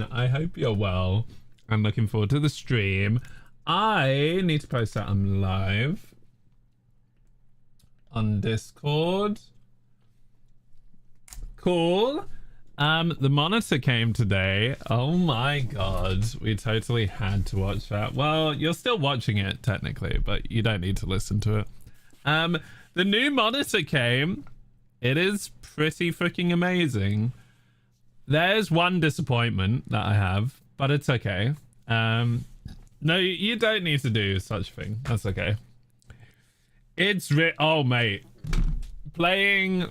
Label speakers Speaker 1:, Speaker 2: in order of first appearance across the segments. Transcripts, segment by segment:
Speaker 1: everyone. I hope you're well. I'm looking forward to the stream. I need to post that I'm live on Discord. Cool. The monitor came today. Oh my god. We totally had to watch that. Well, you're still watching it technically, but you don't need to listen to it. The new monitor came. It is pretty freaking amazing. There's one disappointment that I have, but it's okay. No, you don't need to do such a thing. That's okay. It's oh mate, playing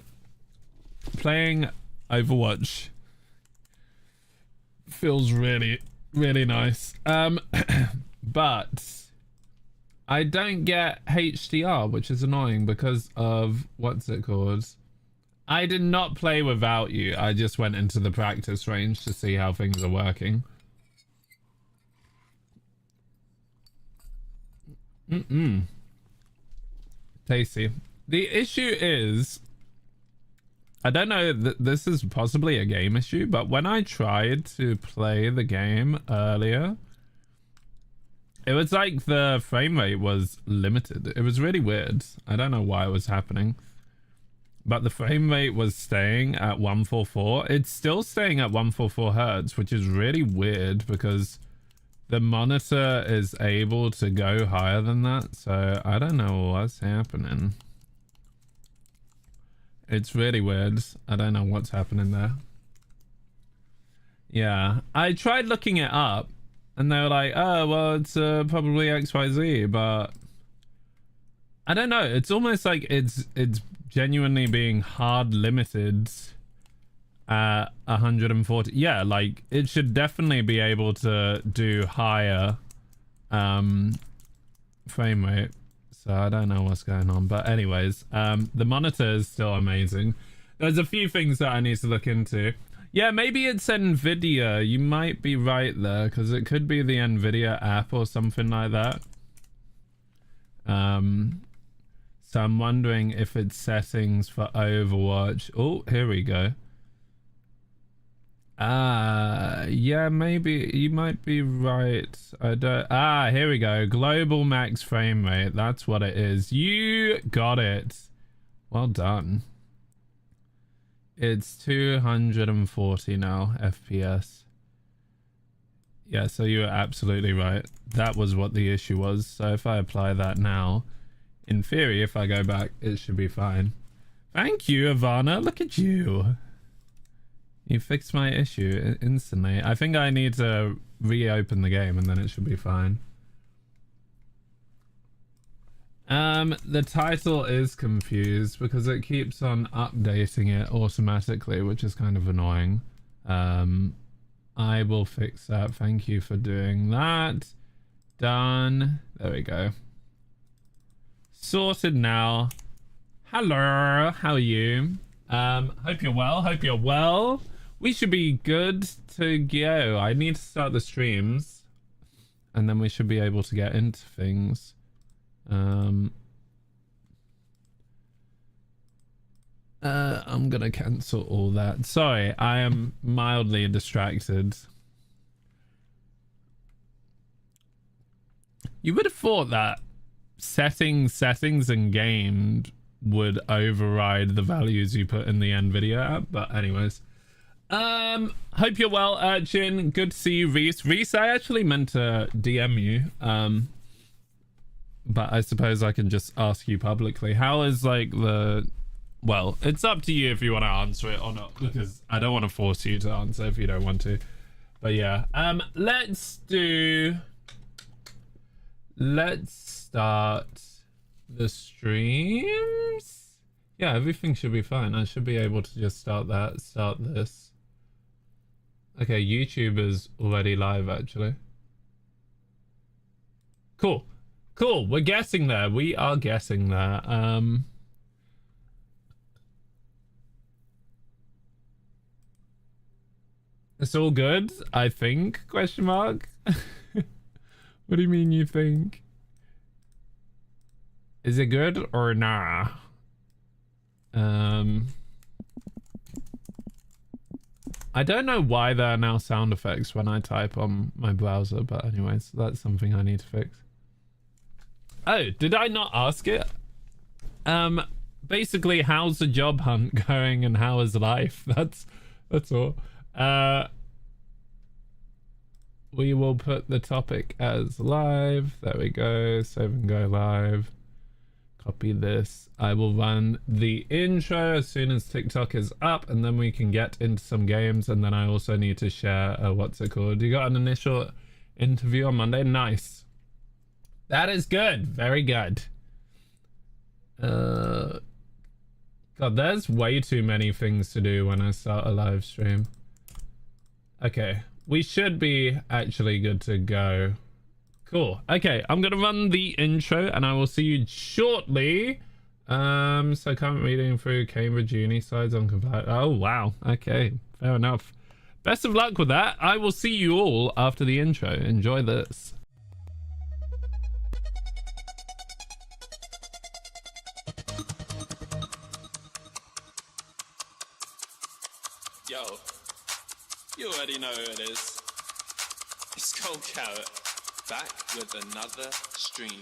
Speaker 1: Overwatch feels really nice. But I don't get HDR, which is annoying because of what's it called. I did not play without you. I just went into the practice range to see how things are working. Tasty. The issue is, I don't know, this is possibly a game issue, but when I tried to play the game earlier, it was like the frame rate was limited. It was really weird. I don't know why it was happening, but the frame rate was staying at 144. It's still staying at 144 hertz, which is really weird because the monitor is able to go higher than that. So I don't know what's happening. It's really weird. I don't know what's happening there. Yeah, I tried looking it up and they were like, oh, well, it's probably XYZ, but I don't know. It's almost like it's genuinely being hard limited at 140. Yeah, like it should definitely be able to do higher frame rate. So I don't know what's going on, but anyways, the monitor is still amazing. There's a few things that I need to look into. Yeah, maybe it's Nvidia. You might be right there, because it could be the Nvidia app or something like that. So I'm wondering if it's settings for Overwatch. Oh, here we go. Yeah, maybe you might be right. I don't. Here we go. Global max frame rate. That's what it is. You got it. Well done. It's 240 now FPS. Yeah, so you were absolutely right. That was what the issue was. So if I apply that now, in theory, if I go back, it should be fine. Thank you, Ivana. Look at you. You fixed my issue instantly. I think I need to reopen the game and then it should be fine. The title is confused because it keeps on updating it automatically, which is kind of annoying. I will fix that. Thank you for doing that. Done. There we go. Sorted now. Hello, how are you? Hope you're well. Hope you're well. We should be good to go. I need to start the streams and then we should be able to get into things. I'm gonna cancel all that. Sorry, I am mildly distracted. You would have thought that settings in game would override the values you put in the NVIDIA app, but anyways. Hope you're well, Urchin. Good to see you, Reese. Reese, I actually meant to DM you, but I suppose I can just ask you publicly. How is like the... Well, it's up to you if you want to answer it or not, because I don't want to force you to answer if you don't want to. But yeah, let's start the streams. Yeah, everything should be fine. I should be able to just start this. Okay, YouTube is already live actually. Cool. We're guessing there. We are guessing there. It's all good, I think, question mark. What do you mean you think? Is it good or nah? I don't know why there are now sound effects when I type on my browser, but anyways, that's something I need to fix. Oh, did I not ask it? Basically, how's the job hunt going and how is life? That's all. We will put the topic as live. There we go. Save and go live. Copy this. I will run the intro as soon as TikTok is up, and then we can get into some games. And then I also need to share what's it called? You got an initial interview on Monday? Nice. That is good. Very good. God, there's way too many things to do when I start a live stream. Okay, we should be actually good to go. Cool. Okay, I'm gonna run the intro and I will see you shortly. So current reading through Cambridge Uni sides on compliant. Oh wow. Okay, fair enough. Best of luck with that. I will see you all after the intro. Enjoy this.
Speaker 2: Yo, you already know who it is. It's Cold Carrot, back with another stream.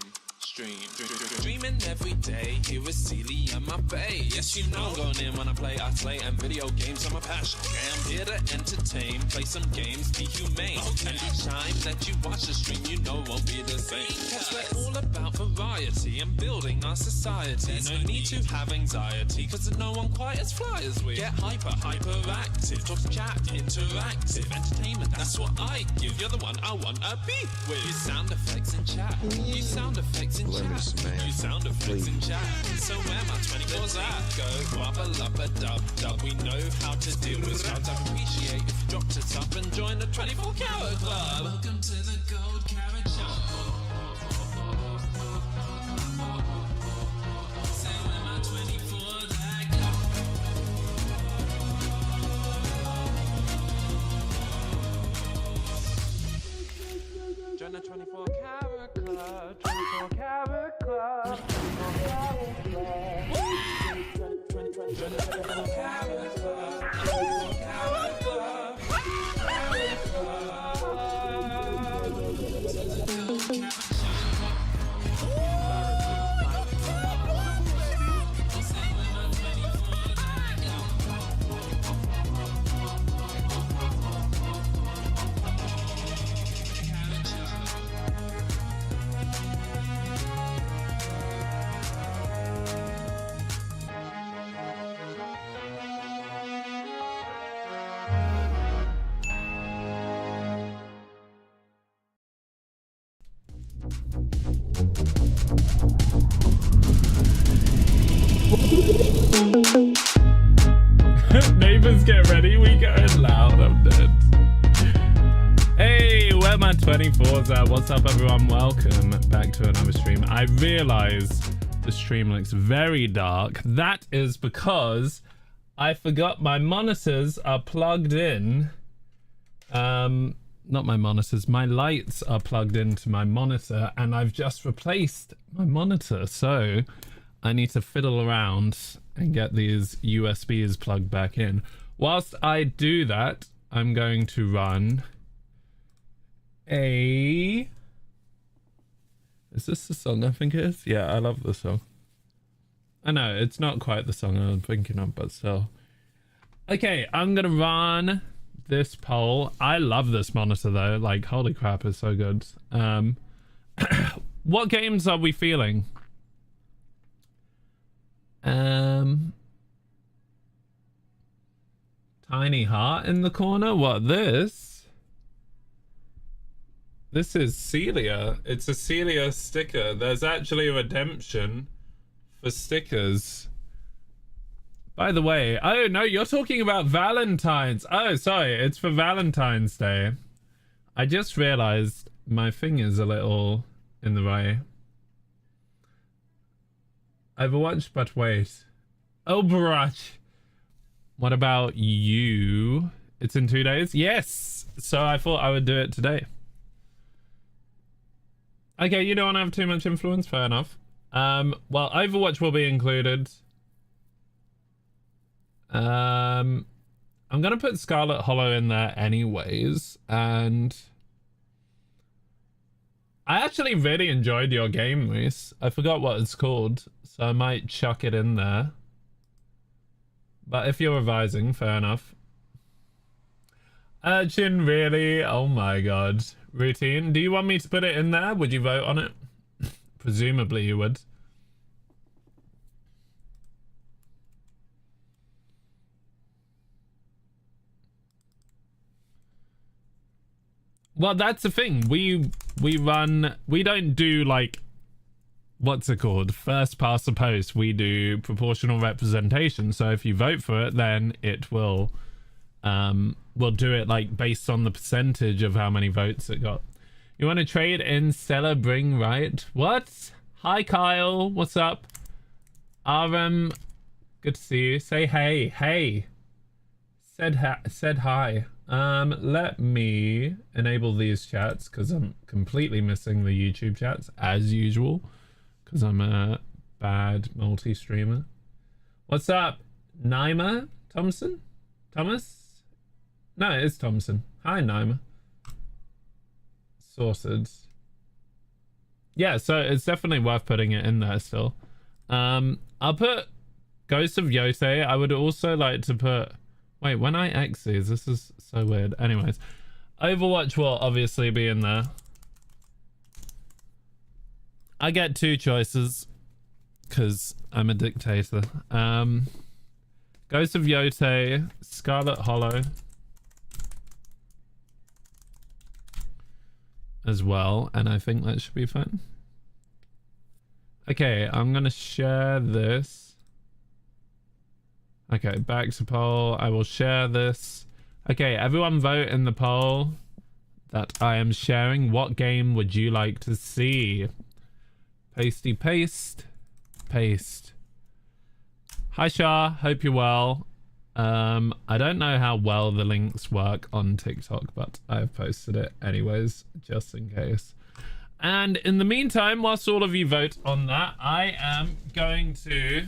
Speaker 2: Dreaming every day, here with Celie and my bae. Yes, you know I'm going in when I play, and video games are my passion. Okay, I'm here to entertain, play some games, be humane. And each time that you watch the stream, you know won't be the same. Cause we're all about variety and building our society. No need to have anxiety, cause there's no one quite as fly as we. Get hyperactive, talk chat, interactive, entertainment, that's what I give. You're the one I wanna be with. You sound effects in chat, you sound effects in chat. You sound effects in chat. So where my 24's at? Go wubba lubba dub dub. We know how to deal with scrubs. I appreciate if you dropped us up and joined the 24 Carat Club. Welcome to the Gold Carrot Show. Say where my 24's at? Join the 24 Carat Club. 24 Carat Club. 24 Carat Club. Join the 24 Carat Club. 24 Carat Club.
Speaker 1: Neighbors, get ready. We going loud. I'm dead. Hey, where my 24s at? What's up, everyone? Welcome back to another stream. I realize the stream looks very dark. That is because I forgot my monitors are plugged in. Not my monitors. My lights are plugged into my monitor, and I've just replaced my monitor. So I need to fiddle around and get these USBs plugged back in. Whilst I do that, I'm going to run a... Is this the song I think it is? Yeah, I love the song. I know, it's not quite the song I'm thinking of, but still. Okay, I'm gonna run this poll. I love this monitor though. Like, holy crap, it's so good. What games are we feeling? Tiny heart in the corner. What, this? This is Celia. It's a Celia sticker. There's actually a redemption for stickers. By the way, oh no, you're talking about Valentine's. Oh, sorry, it's for Valentine's Day. I just realized my finger's a little in the way. Overwatch, but wait. Overwatch. What about you? It's in 2 days? Yes! So I thought I would do it today. Okay, you don't want to have too much influence? Fair enough. Well, Overwatch will be included. I'm gonna put Scarlet Hollow in there anyways, and I actually really enjoyed your game, Reese. I forgot what it's called, so I might chuck it in there. But if you're revising, fair enough. Urchin, really? Oh my god. Routine. Do you want me to put it in there? Would you vote on it? Presumably you would. Well, that's the thing. We don't do like, what's it called? First past the post. We do proportional representation. So if you vote for it, then it will, we'll do it like based on the percentage of how many votes it got. You want to trade in Seller Bring Right? What? Hi, Kyle. What's up? RM, good to see you. Say hey. Hey. Said hi. Let me enable these chats because I'm completely missing the YouTube chats as usual because I'm a bad multi-streamer. What's up, Naima Thompson? Thomas? No, it's Thompson. Hi, Naima. Sorted. Yeah, so it's definitely worth putting it in there still. I'll put Ghost of Yotei. I would also like to put... Wait, when I X these, this is so weird. Anyways, Overwatch will obviously be in there. I get two choices because I'm a dictator. Ghost of Yotei, Scarlet Hollow as well, and I think that should be fun. Okay, I'm gonna share this. Okay, back to poll. I will share this. Okay, everyone vote in the poll that I am sharing. What game would you like to see? Pasty paste. Paste. Hi Shah, hope you're well. I don't know how well the links work on TikTok, but I've posted it anyways, just in case. And in the meantime, whilst all of you vote on that, I am going to...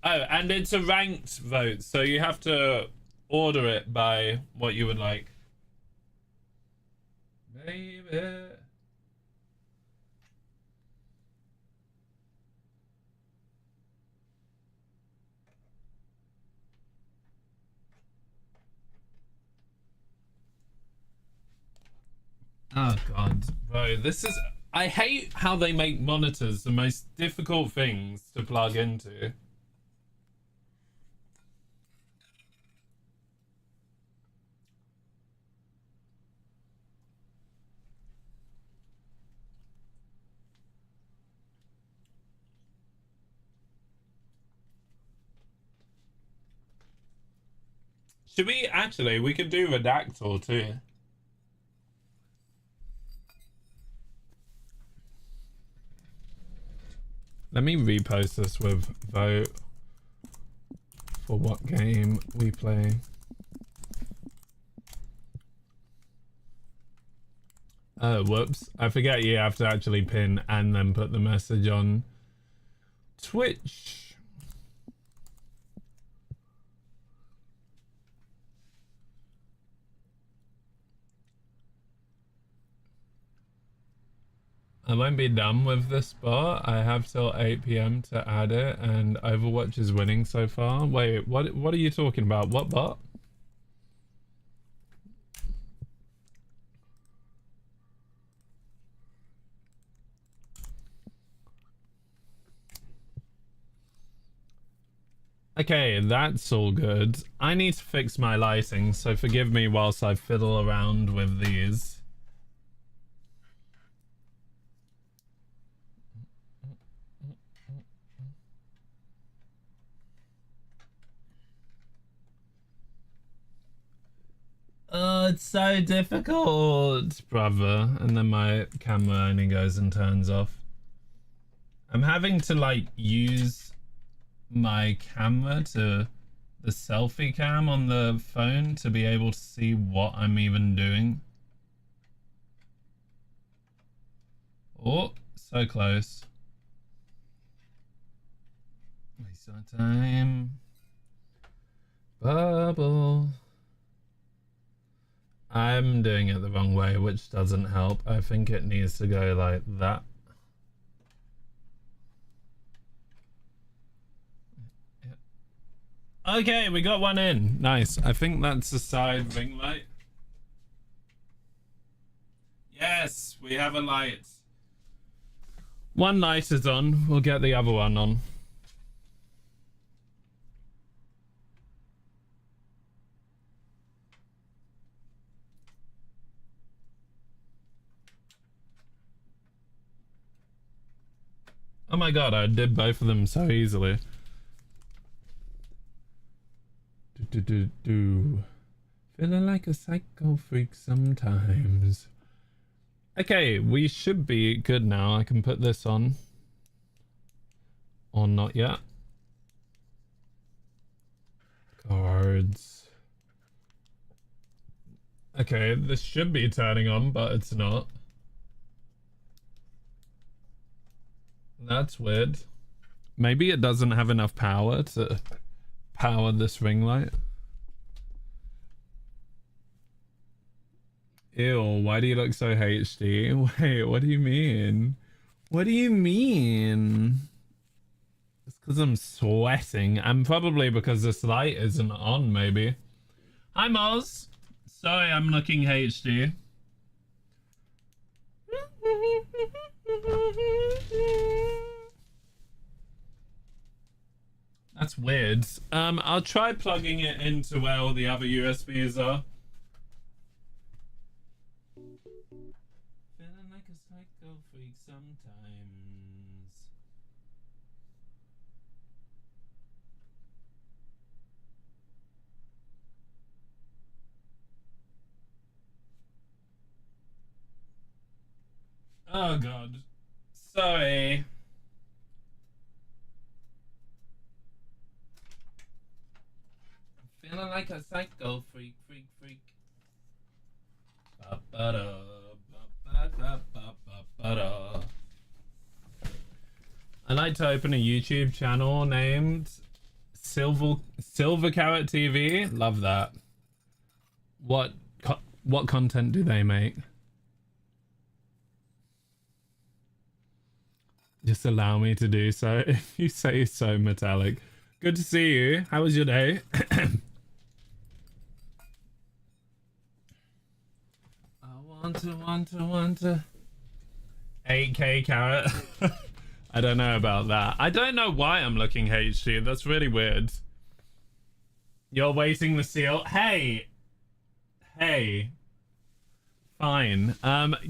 Speaker 1: Oh, and it's a ranked vote, so you have to order it by what you would like. Baby. Oh god, bro, this is... I hate how they make monitors the most difficult things to plug into. Should we actually? We could do Redactor too. Let me repost this with vote for what game we play. Oh, whoops. I forget you have to actually pin and then put the message on Twitch. I won't be done with this bot. I have till 8 PM to add it, and Overwatch is winning so far. Wait, what are you talking about? What bot? Okay, that's all good. I need to fix my lighting, so forgive me whilst I fiddle around with these. Oh, it's so difficult, brother. And then my camera only goes and turns off. I'm having to like use my camera to the selfie cam on the phone to be able to see what I'm even doing. Oh, so close. Waste our time. Bubble. I'm doing it the wrong way, which doesn't help. I think it needs to go like that. Okay, we got one in. Nice. I think that's the side ring light. Yes, we have a light. One light is on. We'll get the other one on. Oh my god, I did both of them so easily. Feeling like a psycho freak sometimes. Okay, we should be good now. I can put this on. Or not yet. Cards. Okay, this should be turning on, but it's not. That's weird. Maybe it doesn't have enough power to power this ring light. Ew, why do you look so HD? Wait, what do you mean? What do you mean? It's because I'm sweating. And probably because this light isn't on, maybe. Hi, Moz. Sorry, I'm looking HD. That's weird. I'll try plugging it into where all the other USBs are. Feeling like a psycho freak sometimes. Oh god. Sorry. Feeling like a psycho freak. I like to open a YouTube channel named Silver Carrot TV. Love that. What content do they make? Just allow me to do so if you say so, Metallic. Good to see you. How was your day? I want to. 8K Carrot. I don't know about that. I don't know why I'm looking HD. That's really weird. You're waiting the seal. Hey. Fine.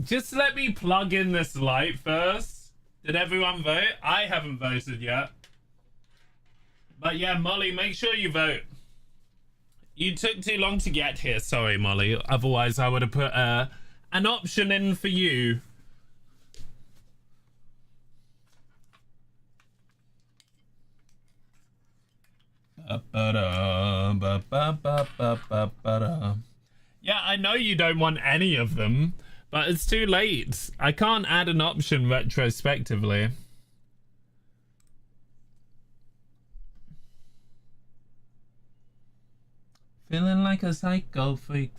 Speaker 1: Just let me plug in this light first. Did everyone vote? I haven't voted yet. But yeah, Molly, make sure you vote. You took too long to get here. Sorry, Molly. Otherwise, I would have put an option in for you. Yeah, I know you don't want any of them, but it's too late. I can't add an option retrospectively. Feeling like a psycho freak.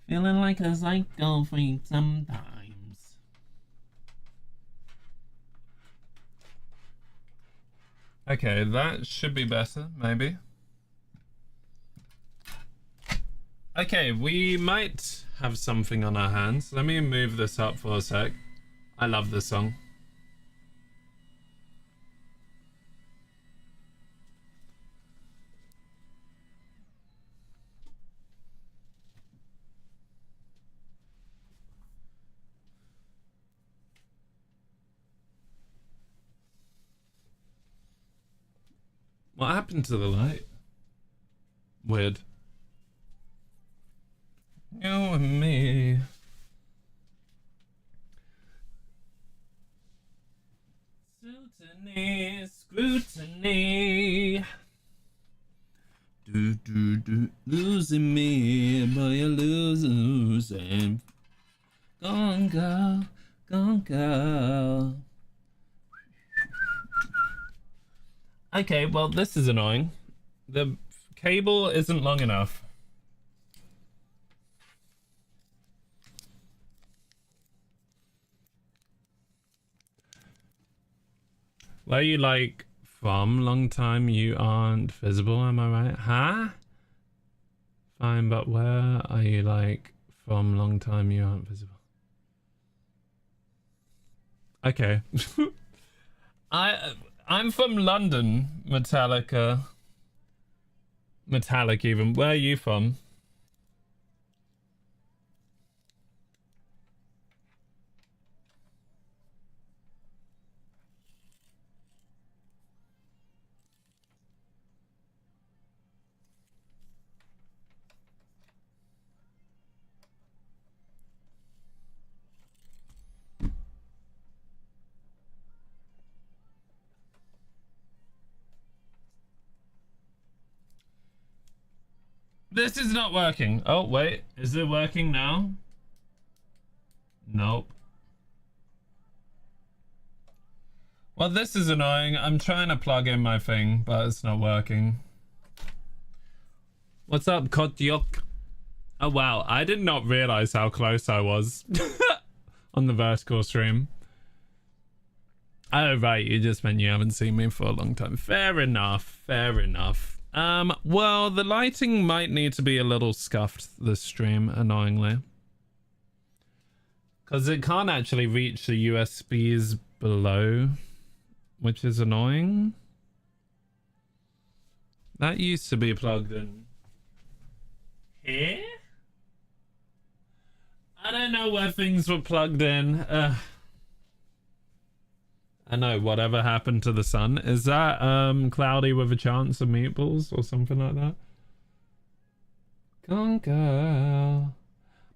Speaker 1: Feeling like a psycho freak sometimes. Okay, that should be better, maybe. Okay, we might have something on our hands. Let me move this up for a sec. I love this song. What happened to the light? Weird. You and me. Scrutiny. Losing me, but you're losing. Gone girl. Okay, well, this is annoying. The cable isn't long enough. Where you like from? Long time you aren't visible, am I right? Huh? Fine, but where are you like from? Long time you aren't visible. Okay. I'm from London, Metallica. Metallic even. Where are you from? This is not working. Oh, wait. Is it working now? Nope. Well, this is annoying. I'm trying to plug in my thing, but it's not working. What's up, Kotyok? Oh, wow. I did not realize how close I was on the vertical stream. Oh, right. You just meant you haven't seen me for a long time. Fair enough. Fair enough. Well, the lighting might need to be a little scuffed this stream, annoyingly. Because it can't actually reach the USBs below, which is annoying. That used to be plugged in here? I don't know where things were plugged in. I know, whatever happened to the sun. Is that cloudy with a chance of meatballs or something like that? Gone girl.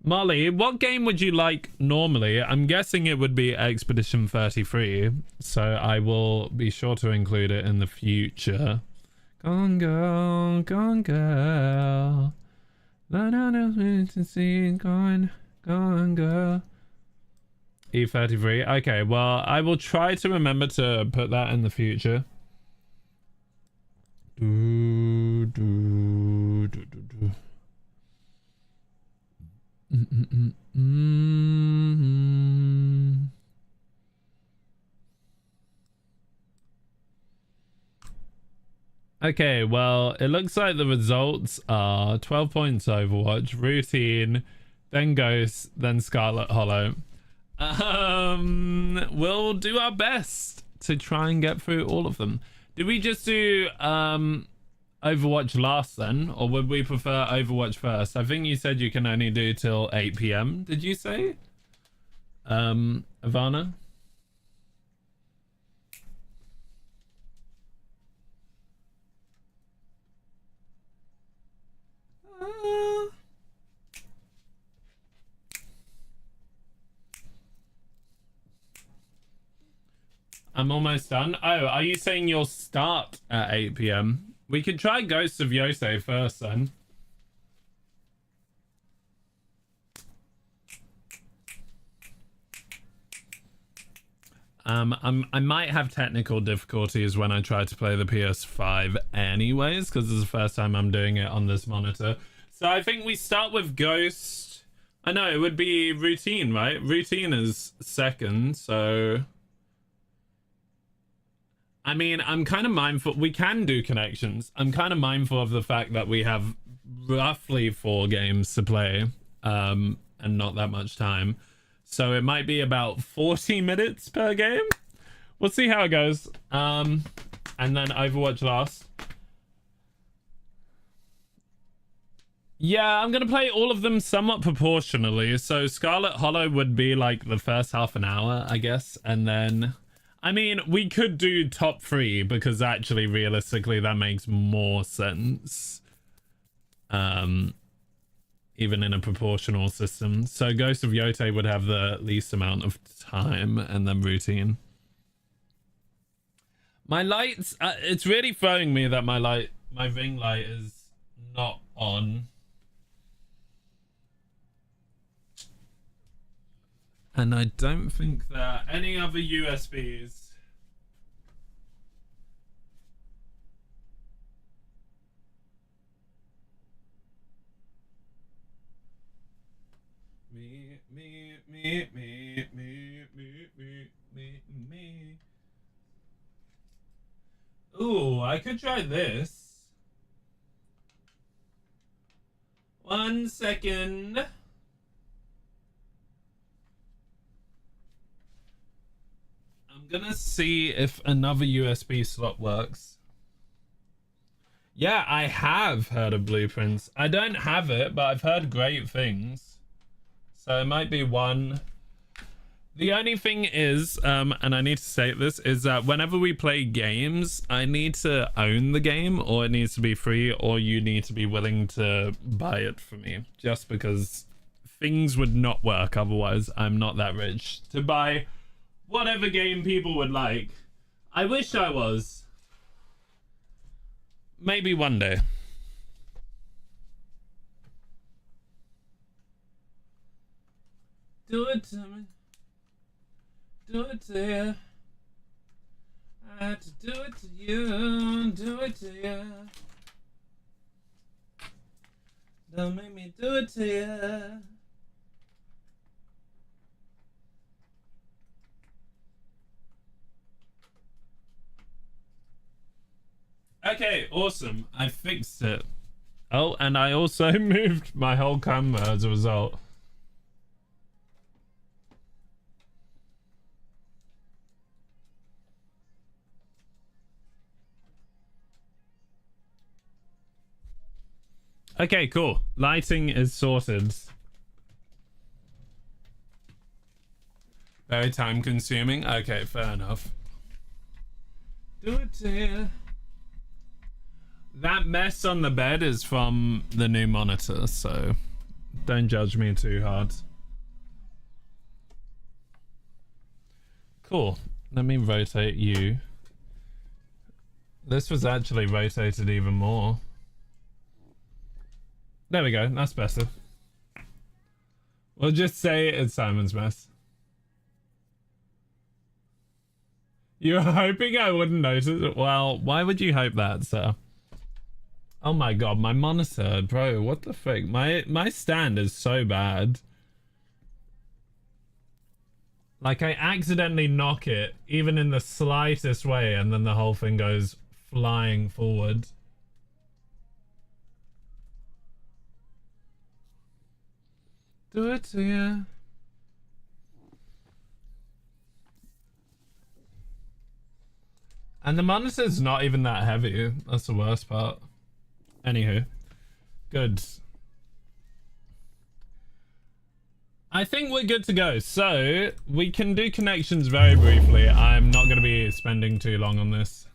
Speaker 1: Molly, what game would you like normally? I'm guessing it would be Expedition 33, so I will be sure to include it in the future. Gone girl, gone girl. Let out to see, gone girl. E33. Okay, well, I will try to remember to put that in the future. Okay, well, it looks like the results are 12 points Overwatch, Routine, then Ghost, then Scarlet Hollow. We'll do our best to try and get through all of them. Did we just do Overwatch last then, or would we prefer Overwatch first? I think you said you can only do till 8 PM. Did you say, Ivana? I'm almost done. Oh, are you saying you'll start at 8 PM? We could try Ghosts of Yosei first then. I might have technical difficulties when I try to play the PS5 anyways, because this is the first time I'm doing it on this monitor. So I think we start with Ghost. I know, it would be Routine, right? Routine is second, so... I mean, I'm kind of mindful. We can do connections. I'm kind of mindful of the fact that we have roughly 4 games to play, and not that much time. So it might be about 40 minutes per game. We'll see how it goes. And then Overwatch last. Yeah, I'm going to play all of them somewhat proportionally. So Scarlet Hollow would be like the first half an hour, I guess. And then... I mean, we could do top 3 because actually, realistically, that makes more sense. Even in a proportional system. So Ghost of Yotei would have the least amount of time, and then Routine. My lights, it's really throwing me that my ring light is not on. And I don't think there are any other USBs. me. Ooh, I could try this. 1 second. I'm gonna see if another USB slot works. Yeah, I have heard of Blueprints. I don't have it, but I've heard great things. So it might be one. The only thing is, and I need to state this, is that whenever we play games, I need to own the game, or it needs to be free, or you need to be willing to buy it for me. Just because things would not work otherwise. I'm not that rich to buy whatever game people would like. I wish I was. Maybe one day. Do it to me. Do it to you. I had to do it to you. Do it to you. Don't make me do it to you. Okay, awesome. I fixed it. Oh, and I also moved my whole camera as a result. Okay, cool. Lighting is sorted. Very time consuming. Okay, fair enough. Do it here. That mess on the bed is from the new monitor, so don't judge me too hard. Cool. Let me rotate you. This was actually rotated even more. There we go. That's better. We'll just say it's Simon's mess. You were hoping I wouldn't notice it? Well, why would you hope that, sir? Oh my god, my monitor, bro, what the frick? My stand is so bad. Like, I accidentally knock it, even in the slightest way, and then the whole thing goes flying forward. Do it to you. And the monitor's not even that heavy. That's the worst part. Anywho, good. I think we're good to go. So we can do connections very briefly. I'm not going to be spending too long on this.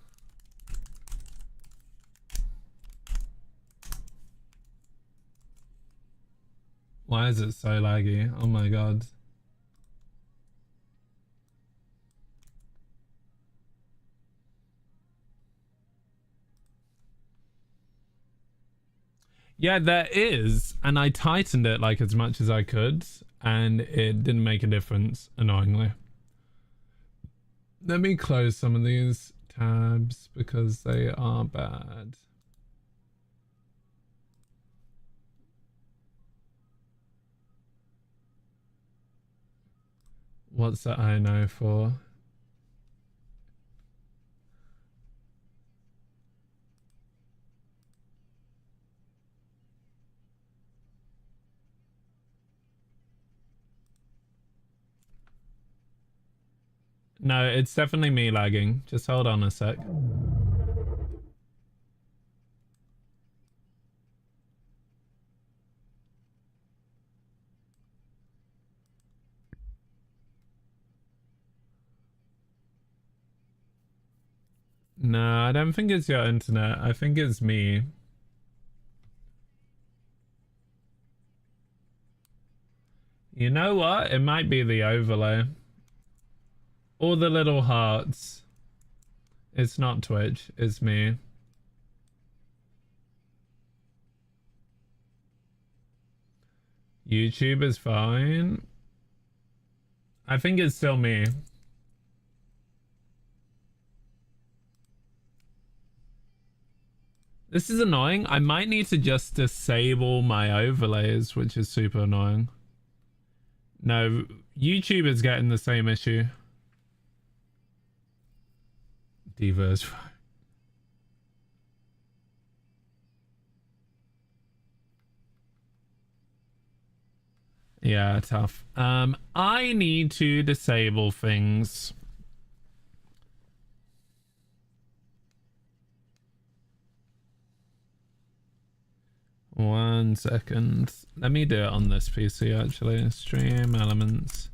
Speaker 1: Why is it so laggy? Oh my god. Yeah, there is, and I tightened it like as much as I could, and it didn't make a difference, annoyingly. Let me close some of these tabs because they are bad. What's that I know for? No, it's definitely me lagging. Just hold on a sec. No, I don't think it's your internet. I think it's me. You know what? It might be the overlay. Or the little hearts. It's not Twitch, it's me. YouTube is fine. I think it's still me. This is annoying. I might need to just disable my overlays, which is super annoying. No, YouTube is getting the same issue. Divas. Yeah, tough. I need to disable things. One second. Let me do it on this PC actually. Stream elements.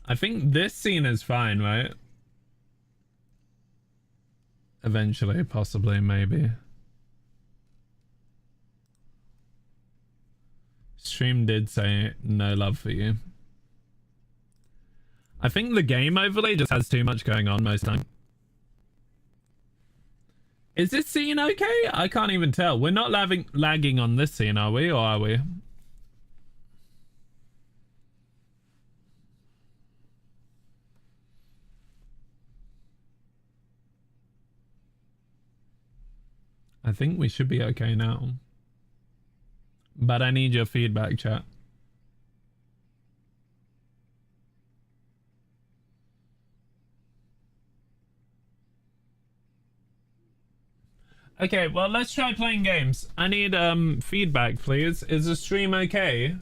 Speaker 1: I think this scene is fine, right? Eventually, possibly, maybe. Stream did say no love for you. I think the game overlay just has too much going on most time. Is this scene okay? I can't even tell. We're not lagging on this scene, are we? Or are we? I think we should be okay now. But I need your feedback, chat. Okay, well, let's try playing games. I need feedback, please. Is the stream okay?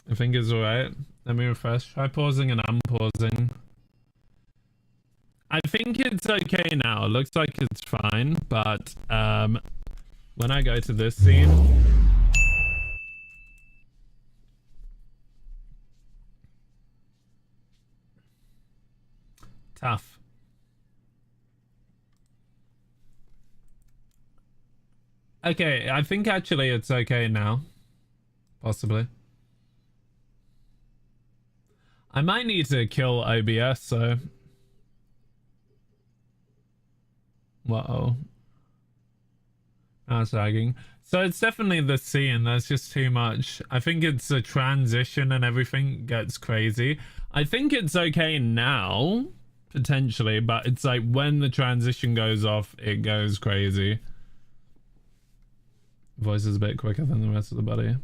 Speaker 1: I think it's alright. Let me refresh. Try pausing and unpausing. I think it's okay now. It looks like it's fine, but when I go to this scene... Tough. Okay, I think actually it's okay now. Possibly. I might need to kill OBS, so... Whoa. That's lagging. So it's definitely the scene. There's just too much. I think it's the transition and everything gets crazy. I think it's okay now, potentially, but it's like when the transition goes off, it goes crazy. Voice is a bit quicker than the rest of the body.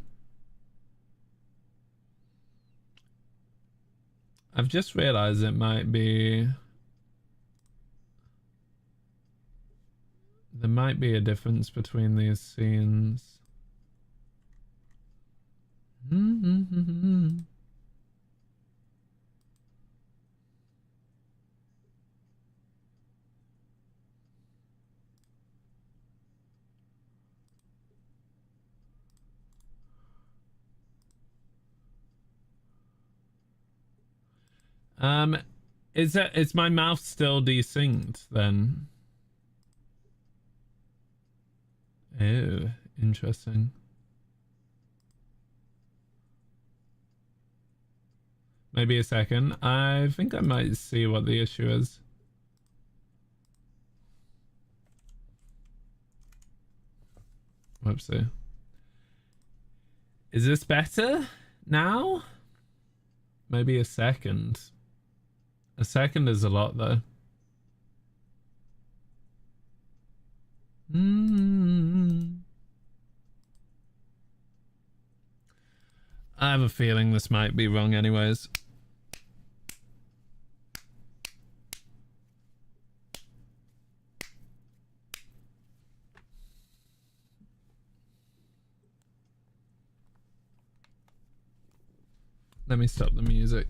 Speaker 1: I've just realized it might be... There might be a difference between these scenes. Is my mouth still desynced then? Oh, interesting. Maybe a second. I think I might see what the issue is. Whoopsie. Is this better now? Maybe a second. A second is a lot though. I have a feeling this might be wrong anyways. Let me stop the music.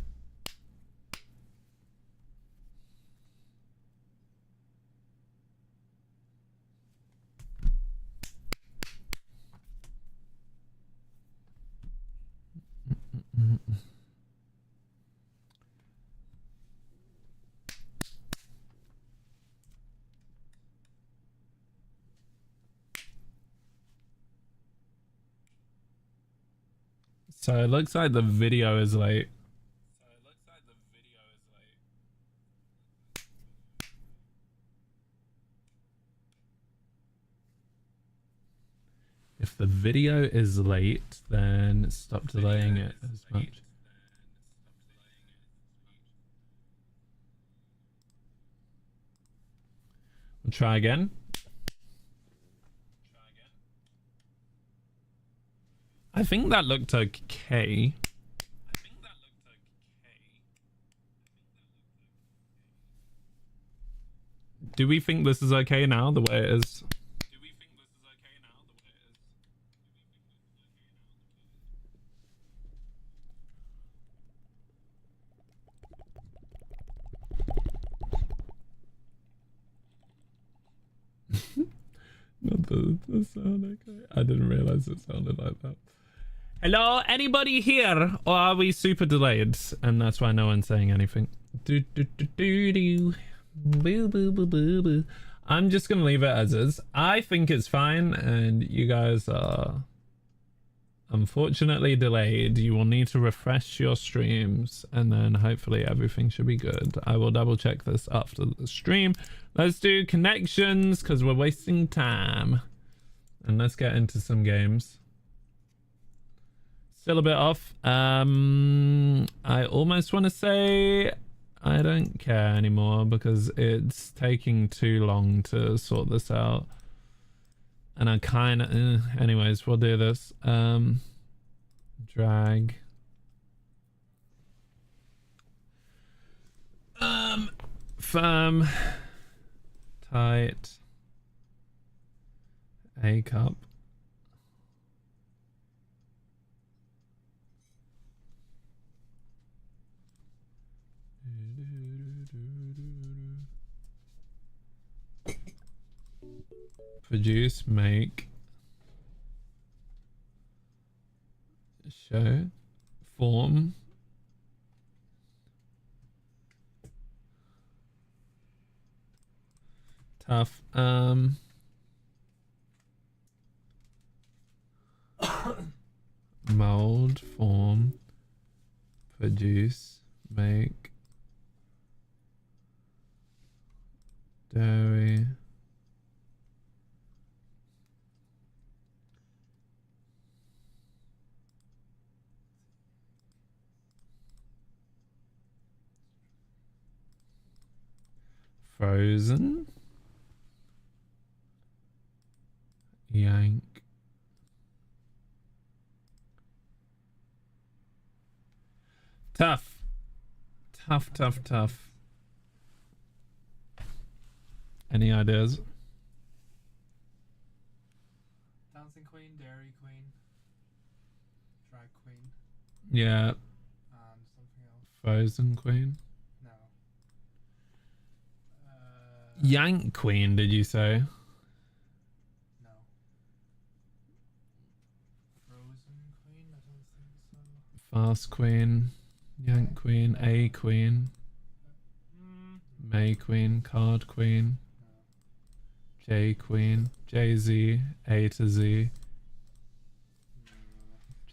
Speaker 1: So it looks like the video is late. If the video is late, then stop delaying it as much. We'll try again. I think that looked okay. Do we think this is okay now, the way it is? Not the sound, okay. I didn't realize it sounded like that. Hello, anybody here? Or are we super delayed? And that's why no one's saying anything. Do, do, do, do, do. Boo, boo, boo, boo, boo. I'm just gonna leave it as is. I think it's fine, and you guys are unfortunately delayed. You will need to refresh your streams, and then hopefully everything should be good. I will double check this after the stream. Let's do connections because we're wasting time, and let's get into some games. Still a bit off. I almost want to say I don't care anymore because it's taking too long to sort this out. And I kind of... anyways, we'll do this. Drag. Firm. Tight. A cup. Produce, make, show, form, tough, mold, form, produce, make, dairy, frozen, yank, tough, tough, tough, tough. Any ideas?
Speaker 3: Dancing Queen, Dairy Queen, Drag Queen,
Speaker 1: Yeah,
Speaker 3: and something else.
Speaker 1: frozen queen.
Speaker 3: No.
Speaker 1: Yank queen, did you say?
Speaker 3: No. Frozen Queen? I don't think so.
Speaker 1: Fast queen, yank queen, a queen, May queen, card queen, J queen, Jay-Z, A to Z,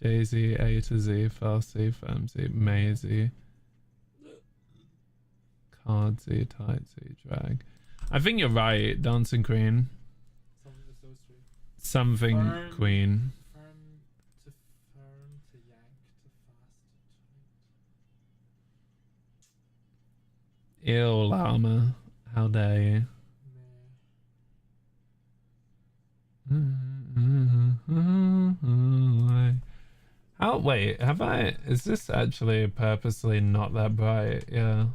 Speaker 1: Jay-Z, A to Z, Fast Z, Fem Z, May Z, card Z, tight Z, drag. I think you're right, dancing queen,
Speaker 3: Some of those three.
Speaker 1: something
Speaker 3: Firm.
Speaker 1: queen.
Speaker 3: Firm to yank to fast to tight.
Speaker 1: Ew, llama. How dare you? How, wait, have I, is this actually purposely not that bright? Yeah.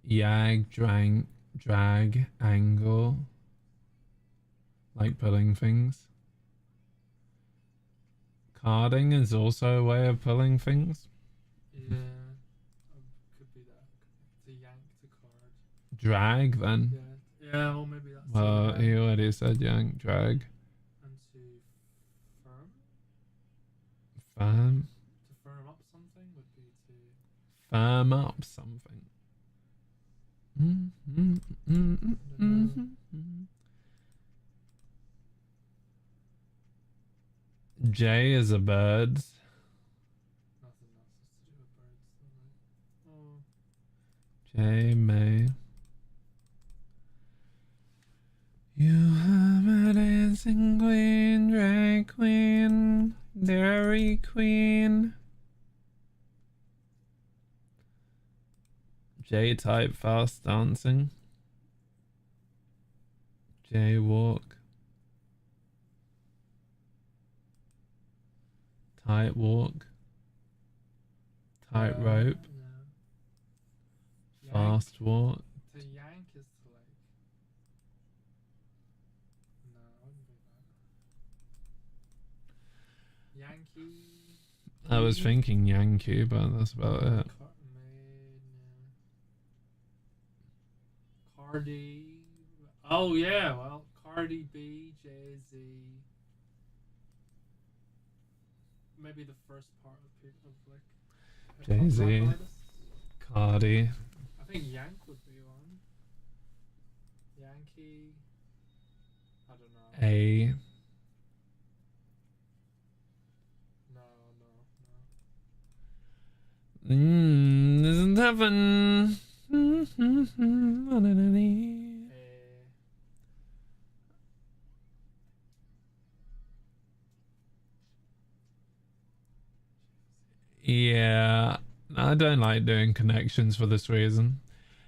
Speaker 1: Yag, drag, angle. Like pulling things. Carding is also a way of pulling things.
Speaker 3: Yeah. Could be that. To yank to card.
Speaker 1: Drag then.
Speaker 3: Yeah. Yeah, well maybe that's
Speaker 1: Well,
Speaker 3: it.
Speaker 1: he already said yank, drag.
Speaker 3: And to firm?
Speaker 1: Firm.
Speaker 3: To firm up something would be to
Speaker 1: Firm up something. J is a bird.
Speaker 3: nothing else has to do with birds, though, right? Oh.
Speaker 1: J May. You have a dancing queen, drag queen, dairy queen, J-type fast dancing. Jaywalk. Tight walk. Tight rope.
Speaker 3: No.
Speaker 1: Fast walk.
Speaker 3: To yank is to like. No, I wouldn't do that. Yankee.
Speaker 1: I was thinking Yankee, but that's about it.
Speaker 3: Cardi. Oh yeah, well, Cardi B, Jay-Z. Maybe the first part of like
Speaker 1: Jay-Z.
Speaker 3: rap artists.
Speaker 1: Cardi.
Speaker 3: I think Yank would be one. Yankee. I don't know.
Speaker 1: A.
Speaker 3: No.
Speaker 1: Isn't heaven. Yeah, I don't like doing connections for this reason.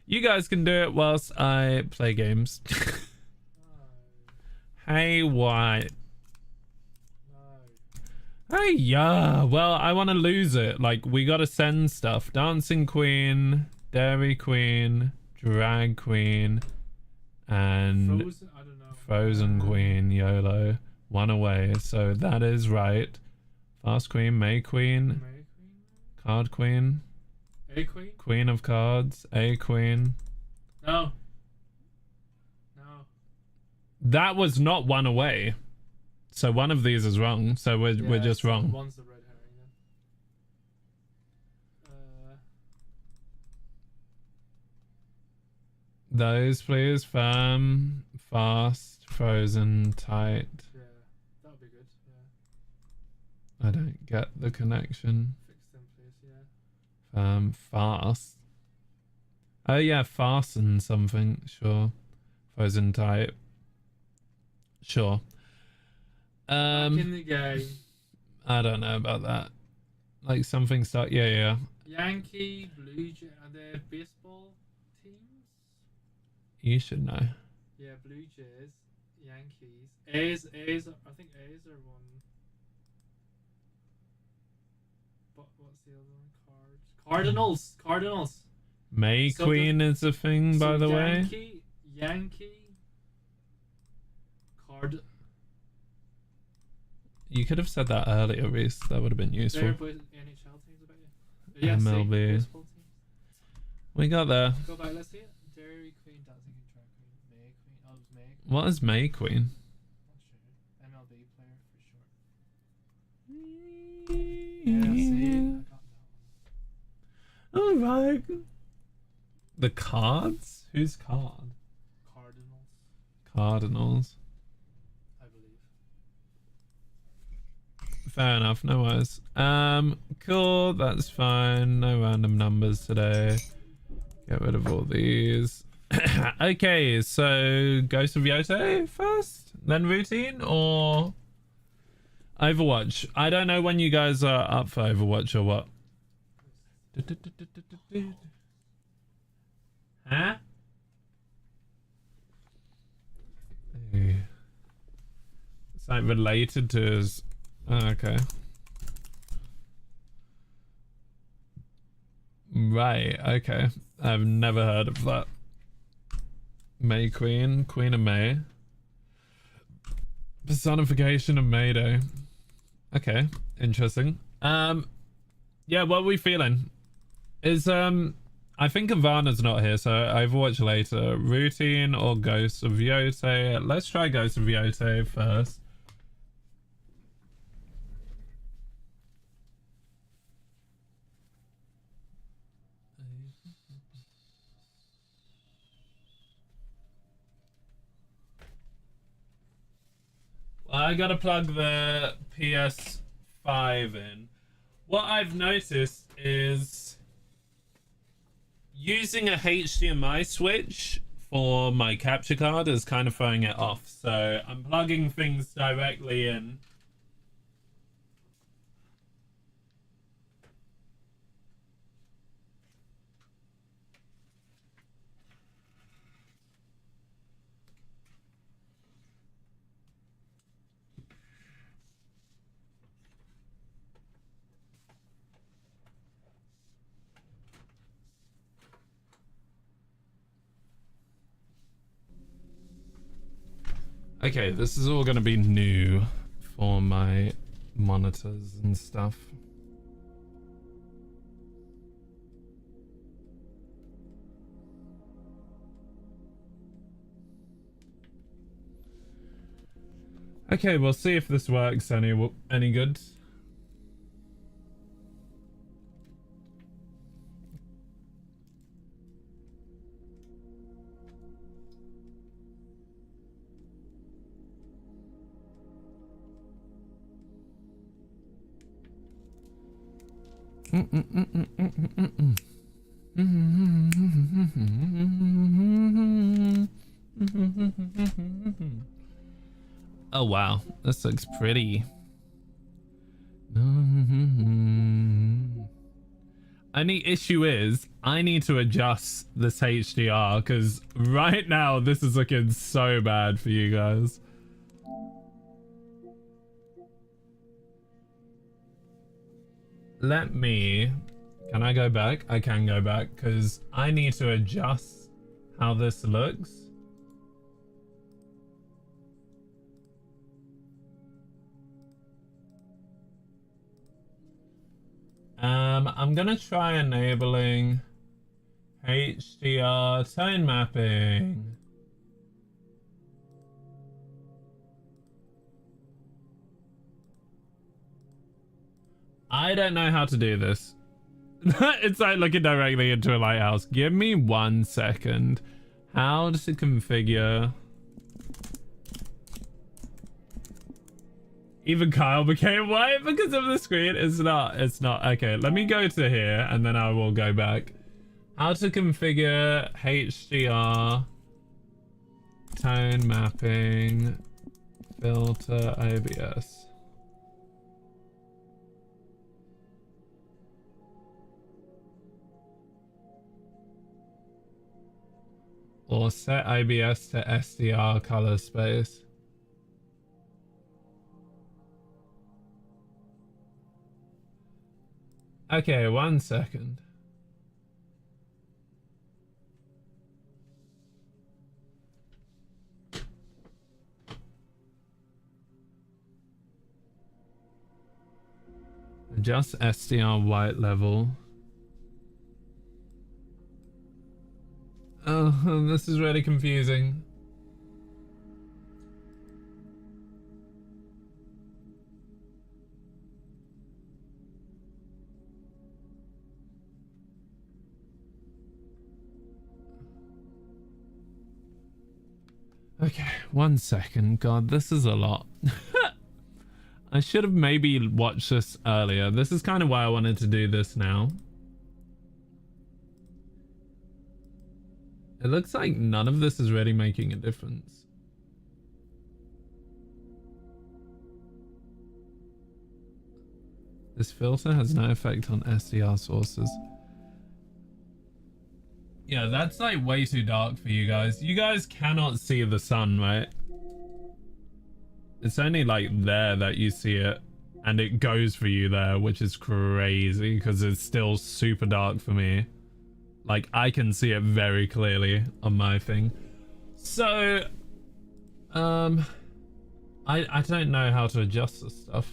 Speaker 1: You guys can do it whilst I play games. Hey, what?
Speaker 3: No.
Speaker 1: Hey, yeah. Well, I want to lose it. Like, we got to send stuff. Dancing Queen, Dairy Queen, Drag Queen, and
Speaker 3: Frozen, I don't know.
Speaker 1: Frozen Queen, YOLO. One away. So that is right. Fast Queen, May Queen,
Speaker 3: May Queen?
Speaker 1: Card Queen,
Speaker 3: A Queen?
Speaker 1: Queen of Cards, A Queen.
Speaker 3: No. No.
Speaker 1: That was not one away. So one of these is wrong. So we're just wrong.
Speaker 3: One's the red herring then.
Speaker 1: Those, please. Firm, fast, frozen, tight.
Speaker 3: Yeah, that would be good. Yeah.
Speaker 1: I don't get the connection.
Speaker 3: Fix them, please. Yeah.
Speaker 1: Fast. Oh yeah, fasten something. Sure. Frozen, tight. Sure.
Speaker 3: Back in the game.
Speaker 1: I don't know about that. Like something start. Yeah.
Speaker 3: Yankee, Blue Jay, are there baseball teams?
Speaker 1: You should know.
Speaker 3: Yeah, Blue Jays, Yankees, A's. I think A's are one. But what's the other one? Cardinals.
Speaker 1: May
Speaker 3: So
Speaker 1: Queen is a thing, by the way.
Speaker 3: Yankee,
Speaker 1: You could have said that earlier, Reese. That would have been useful.
Speaker 3: There are NHL teams about you. Yeah,
Speaker 1: MLB.
Speaker 3: baseball teams.
Speaker 1: We got there.
Speaker 3: Go back, let's see it. Dairy Queen, Dancing and Drag Queen, May Queen. Oh, it was May Queen.
Speaker 1: What is May Queen?
Speaker 3: Not sure. MLB player for sure. Yeah, see, I got that one.
Speaker 1: Alright. The cards? Who's card? Cardinals.
Speaker 3: I believe.
Speaker 1: Fair enough, no worries. Cool, that's fine. No random numbers today. Get rid of all these. Okay, so Ghost of Yotei first, then Routine, or Overwatch? I don't know when you guys are up for Overwatch or what. Huh? It's like related to his... Oh, okay. Right, okay. I've never heard of that. May Queen, Queen of May. Personification of Mayday. Okay, interesting. Yeah, what are we feeling? Is I think Ivana's not here, so Overwatch later. Routine or Ghost of Yotei? Let's try Ghost of Yotei first. I gotta plug the PS5 in. What I've noticed is using a HDMI switch for my capture card is kind of throwing it off. So I'm plugging things directly in. Okay, this is all gonna be new for my monitors and stuff. Okay, we'll see if this works any good. Oh wow, this looks pretty. Only issue is I need to adjust this HDR because right now this is looking so bad for you guys. Can I go back? I can go back because I need to adjust how this looks. I'm gonna try enabling HDR tone mapping. I don't know how to do this. It's like looking directly into a lighthouse. Give me 1 second. How to configure. Even Kyle became white because of the screen. It's not. Okay, let me go to here and then I will go back. How to configure HDR tone mapping filter OBS. Or set OBS to SDR color space. Okay, 1 second. Adjust SDR white level. Oh, this is really confusing. Okay, 1 second. God, this is a lot. I should have maybe watched this earlier. This is kind of why I wanted to do this now. It looks like none of this is really making a difference. This filter has no effect on SDR sources. Yeah, that's like way too dark for you guys. You guys cannot see the sun, right? It's only like there that you see it, and it goes for you there, which is crazy because it's still super dark for me. Like, I can see it very clearly on my thing. So, I don't know how to adjust this stuff.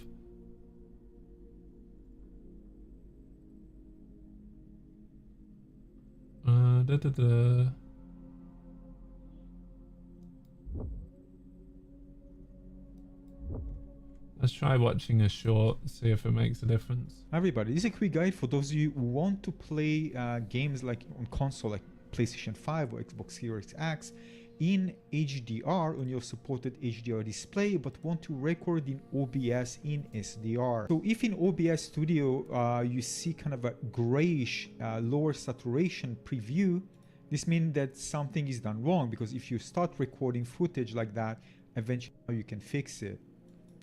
Speaker 1: Let's try watching a short, see if it makes a difference.
Speaker 4: Hi everybody, this is a quick guide for those of you who want to play games like on console, like PlayStation 5 or Xbox Series X in HDR on your supported HDR display, but want to record in OBS in SDR. So if in OBS Studio you see kind of a grayish lower saturation preview, this means that something is done wrong, because if you start recording footage like that, eventually you can fix it.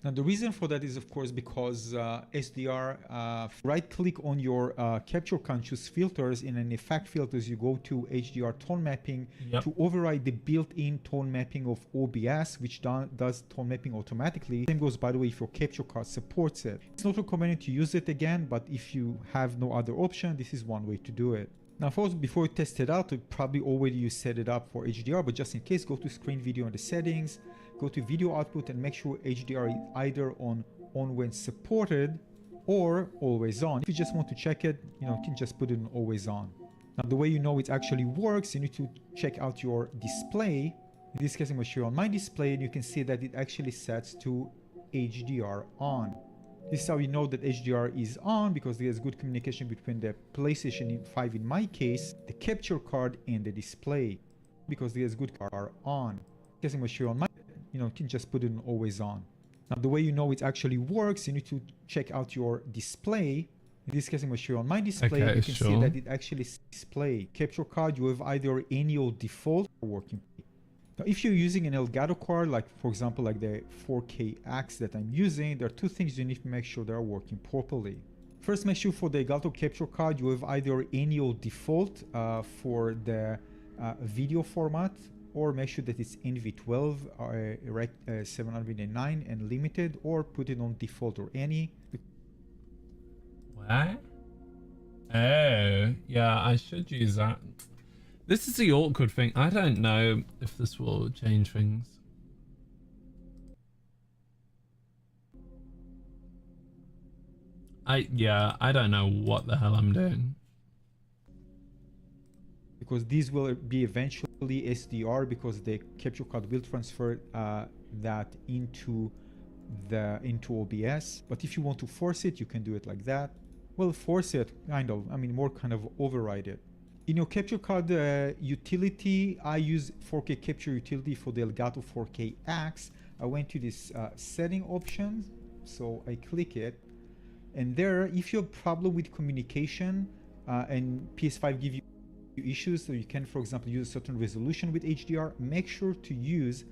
Speaker 4: Now the reason for that is of course because SDR, right click on your capture card, choose filters, and in effect filters you go to HDR tone mapping to override the built-in tone mapping of OBS, which does tone mapping automatically. Same goes, by the way, if your capture card supports it. It's not recommended to use it again, but if you have no other option, this is one way to do it. Now first, before you test it out, probably already you set it up for HDR, but just in case, go to screen video and the settings, go to video output and make sure HDR is either on when supported or always on. If you just want to check it, you can just put it on always on. Now the way you know it actually works, you need to check out your display. In this case, I'm going to show you on my display, and you can see that it actually sets to HDR on. This is how you know that HDR is on, because there's good communication between the PlayStation 5 in my case, the capture card, and the display, because there's good are on. Because I'm going to show you on my, you can just put it on always on. Now the way you know it actually works, you need to check out your display. In this case, I'm going to show you on my display.
Speaker 1: Okay,
Speaker 4: you can see that it actually display capture card. You have either any or default or working. Now, if you're using an Elgato card, like for example, like the 4K Axe that I'm using, there are two things you need to make sure they are working properly. First, make sure for the Elgato capture card, you have either any or default for the video format, or make sure that it's NV12, Rec 709 and limited, or put it on default or any.
Speaker 1: What? Oh, yeah, I should use that. This is the awkward thing. I don't know if this will change things. I don't know what the hell I'm doing.
Speaker 4: Because these will be eventually SDR, because the capture card will transfer that into OBS. But if you want to force it, you can do it like that. Well, force it, more kind of override it. In your capture card utility, I use 4K capture utility for the Elgato 4K Axe. I went to this setting options, so I click it, and there, if you have problem with communication and PS5 give you issues, so you can, for example, use a certain resolution with HDR, make sure to use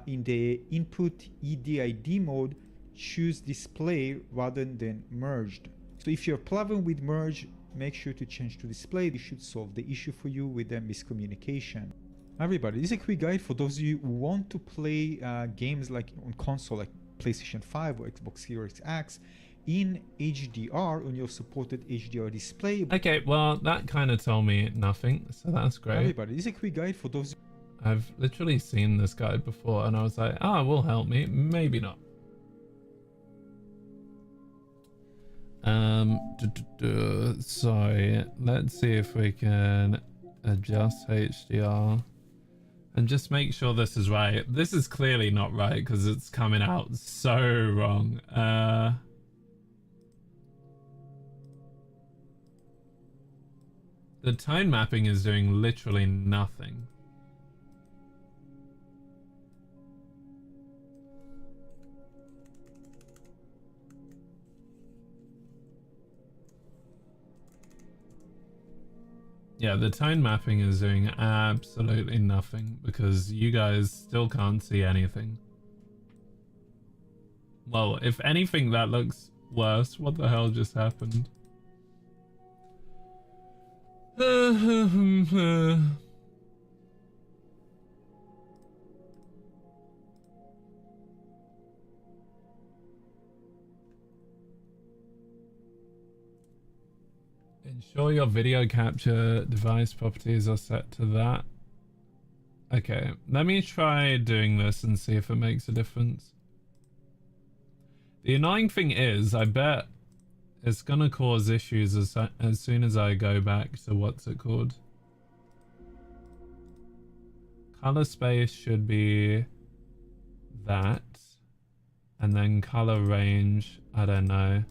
Speaker 4: in the input EDID mode, choose display rather than merged. So if you have problem with merge, make sure to change to display. This should solve the issue for you with the miscommunication. Everybody, this is a quick guide for those of you who want to play games like on console, like PlayStation 5 or Xbox Series X, in HDR on your supported HDR display.
Speaker 1: Okay, well, that kind of told me nothing, so that's great.
Speaker 4: Everybody, this is a quick guide for those.
Speaker 1: I've literally seen this guide before, and I was like, it will help me. Maybe not. So let's see if we can adjust HDR and just make sure this is right. This is clearly not right because it's coming out so wrong. The tone mapping is doing literally nothing. Yeah, the tone mapping is doing absolutely nothing because you guys still can't see anything. Well, if anything, that looks worse. What the hell just happened? Ensure your video capture device properties are set to that. Okay, let me try doing this and see if it makes a difference. The annoying thing is, I bet it's gonna cause issues as soon as I go back to what's it called. Color space should be that, and then color range, I don't know.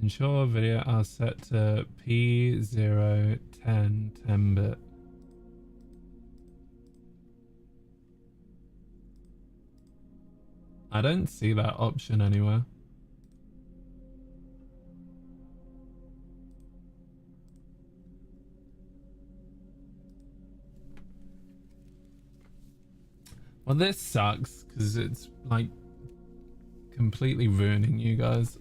Speaker 1: Ensure video are set to P010 10-bit. I don't see that option anywhere. Well, this sucks because it's like completely ruining you guys.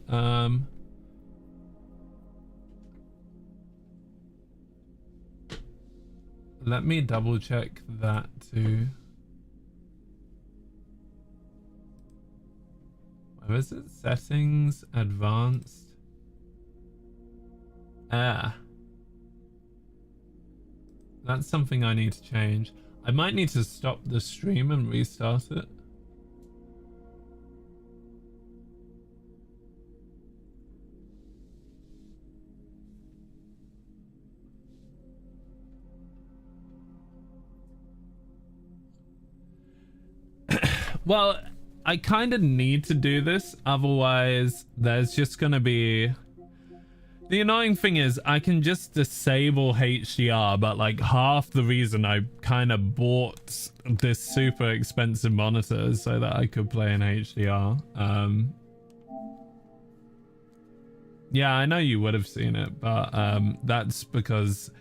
Speaker 1: Let me double check that too. Where is it? Settings, advanced. That's something I need to change. I might need to stop the stream and restart it. Well, I kind of need to do this, otherwise there's just gonna be... The annoying thing is I can just disable HDR, but like half the reason I kind of bought this super expensive monitor is so that I could play in HDR. Yeah, I know you would have seen it, but that's because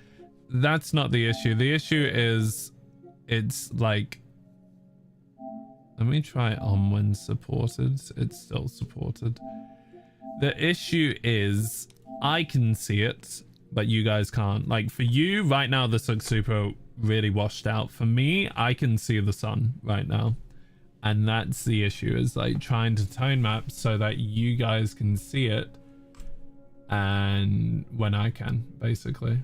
Speaker 1: that's not the issue. The issue is it's like... Let me try on when supported. It's still supported. The issue is I can see it, but you guys can't. Like for you right now, this looks super really washed out. For me, I can see the sun right now. And that's the issue, is like trying to tone map so that you guys can see it. And when I can, basically.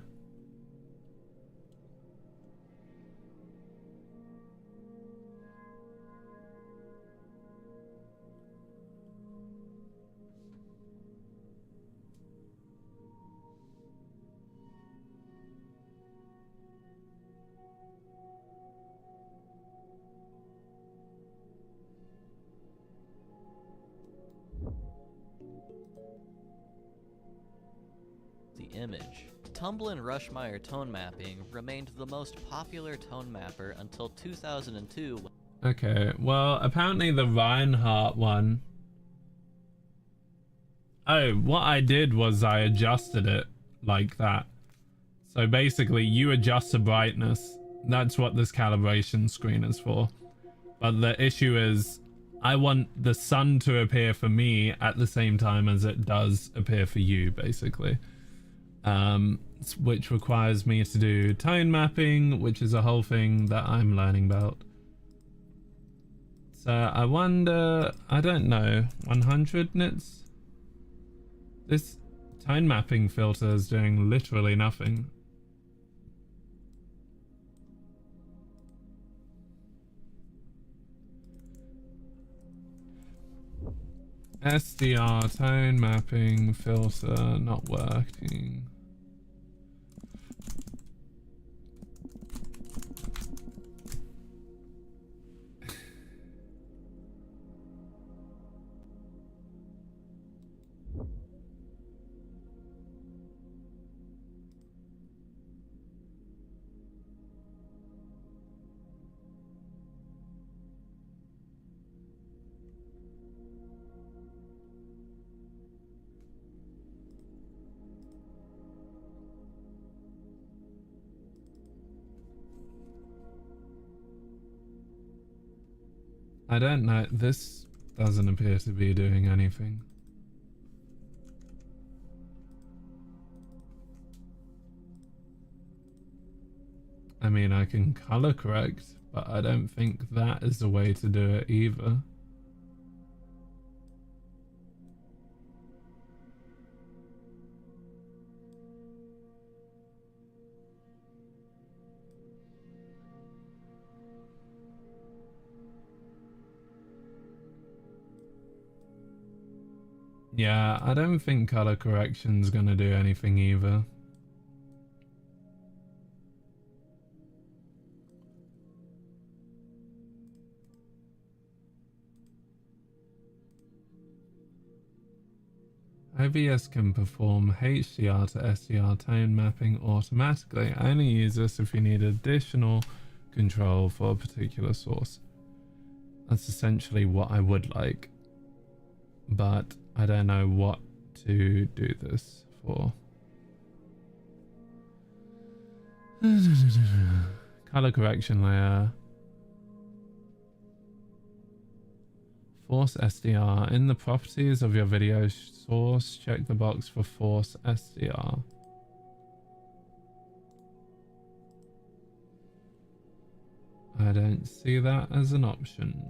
Speaker 5: Image. Tumblr and Rushmire tone mapping remained the most popular tone mapper until 2002.
Speaker 1: Okay, well, apparently the Reinhardt one... Oh, what I did was I adjusted it like that. So basically, you adjust the brightness. That's what this calibration screen is for. But the issue is, I want the sun to appear for me at the same time as it does appear for you, basically. Which requires me to do tone mapping, which is a whole thing that I'm learning about. So I wonder, I don't know, 100 nits? This tone mapping filter is doing literally nothing. SDR tone mapping filter not working. I don't know, this doesn't appear to be doing anything. I mean, I can color correct, but I don't think that is the way to do it either. Yeah, I don't think color correction's gonna do anything either. OBS can perform HDR to SDR tone mapping automatically. Only use this if you need additional control for a particular source. That's essentially what I would like, but I don't know what to do this for. Color correction layer. Force SDR. In the properties of your video source, check the box for Force SDR. I don't see that as an option.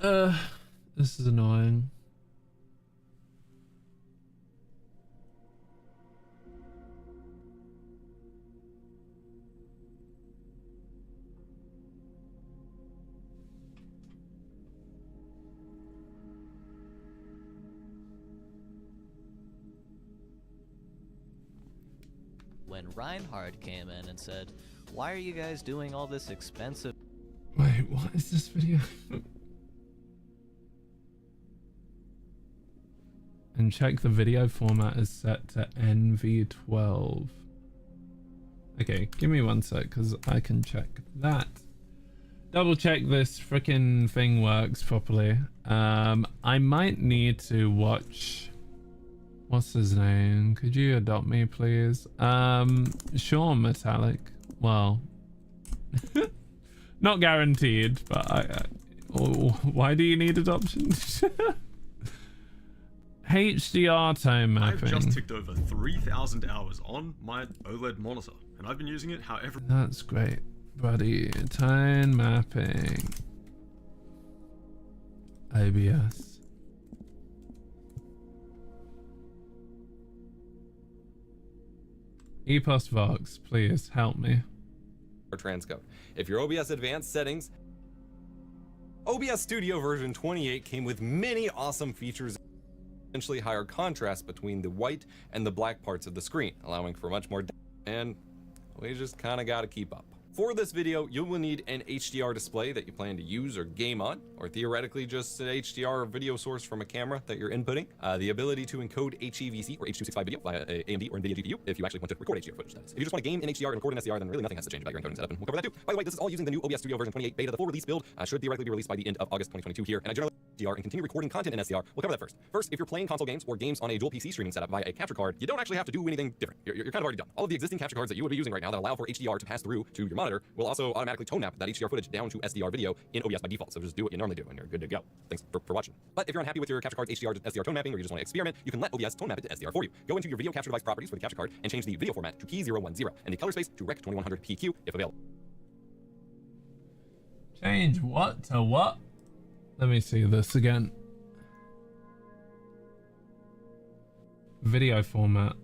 Speaker 1: This is annoying.
Speaker 5: When Reinhard came in and said, "Why are you guys doing all this expensive?"
Speaker 1: Wait, what is this video? And check the video format is set to NV12. Okay, give me 1 sec, because I can check that. Double check this freaking thing works properly. I might need to watch... What's his name? Could you adopt me, please? Sure, Metallic. Well... Not guaranteed, but why do you need adoption? HDR tone mapping.
Speaker 6: I've just ticked over 3,000 hours on my OLED monitor, and I've been using it however.
Speaker 1: That's great, buddy. Tone mapping. OBS. EPOS Vox, please help me.
Speaker 7: Or transcode. If your OBS advanced settings, OBS Studio version 28 came with many awesome features, essentially higher contrast between the white and the black parts of the screen, allowing for much more, and we just kind of got to keep up. For this video, you will need an HDR display that you plan to use or game on, or theoretically just an HDR video source from a camera that you're inputting. The ability to encode HEVC or H.265 video via a AMD or NVIDIA GPU if you actually want to record HDR footage, that is. If you just want to game in HDR and record in SDR, then really nothing has to change about your encoding setup, and we'll cover that too. By the way, this is all using the new OBS Studio version 28 beta. The full release build should theoretically be released by the end of August 2022 here, and I generally HDR and continue recording content in SDR. We'll cover that first. First, if you're playing console games or games on a dual PC streaming setup via a capture card, you don't actually have to do anything different. You're kind of already done. All of the existing capture cards that you would be using right now that allow for HDR to pass through to your monitor will also automatically tone map that HDR footage down to SDR video in OBS by default. So just do what you normally do and you're good to go. Thanks for watching. But if you're unhappy with your capture card's HDR to SDR tone mapping, or you just want to experiment, you can let OBS tone map it to SDR for you. Go into your video capture device properties for the capture card and change the video format to key 010 and the color space to Rec 2100 PQ if available.
Speaker 1: Change what to what? Let me see this again. Video format.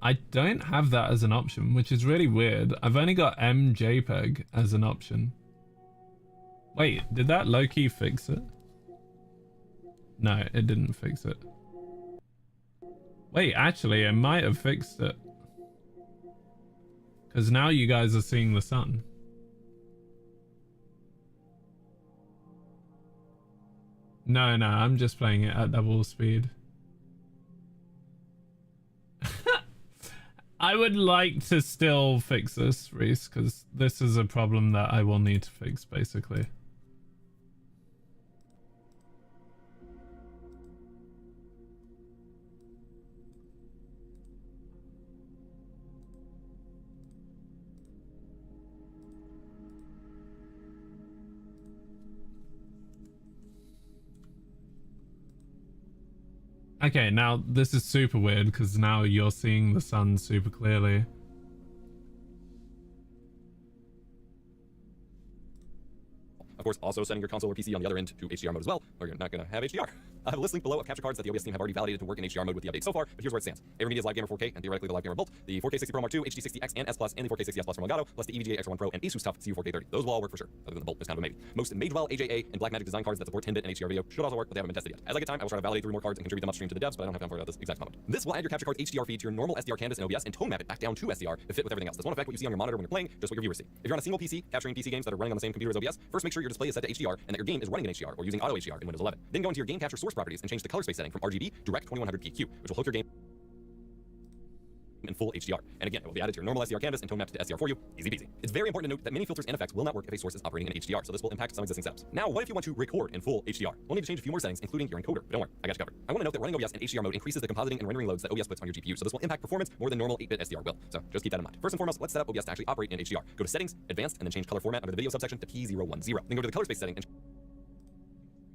Speaker 1: I don't have that as an option, which is really weird. I've only got MJPEG as an option. Wait, did that low-key fix it? No, it didn't fix it. Wait, actually, it might have fixed it. Because now you guys are seeing the sun. No, I'm just playing it at double speed. I would like to still fix this, Reese, because this is a problem that I will need to fix, basically. Okay, now this is super weird because now you're seeing the sun super clearly.
Speaker 7: Of course, also setting your console or PC on the other end to HDR mode as well, or you're not going to have HDR. I have a list link below of capture cards that the OBS team have already validated to work in HDR mode with the update so far, but here's where it stands. AverMedia's Live Gamer 4K and theoretically the Live Gamer Bolt, the 4K 60 Pro Mark II, HD60X and S Plus, and the 4K 60S Plus from Elgato, plus the EVGA X1 Pro and Asus TUF CU4K30. Those will all work for sure, other than the Bolt is kind of a maybe. Most Magewell, AJA, and Blackmagic design cards that support 10-bit and HDR video should also work, but they haven't been tested yet. As I get time, I will try to validate 3 more cards and contribute them upstream to the devs, but I don't have time for this exact moment. This will add your capture card's HDR feed to your normal SDR canvas in OBS and tone map it back down to SDR to fit with everything else. This won't affect what you see on your monitor when you're playing, just what your viewers see. If you're on a single PC, capturing PC games that are running on the same computer as OBS, first make sure your display is set to HDR and that your game is running in HDR or using auto HDR in Windows 11. Then go into your game capture source properties and change the color space setting from RGB to Rec 2100 PQ, which will hook your game in full HDR. And again, it will be added to your normal SDR canvas and tone mapped to SDR for you. Easy peasy. It's very important to note that many filters and effects will not work if a source is operating in HDR, so this will impact some existing setups. Now, what if you want to record in full HDR? We'll need to change a few more settings, including your encoder, but don't worry, I got you covered. I want to note that running OBS in HDR mode increases the compositing and rendering loads that OBS puts on your GPU, so this will impact performance more than normal 8-bit SDR will. So just keep that in mind. First and foremost, let's set up OBS to actually operate in HDR. Go to Settings, Advanced, and then change color format under the video subsection to P010. Then go to the color space setting and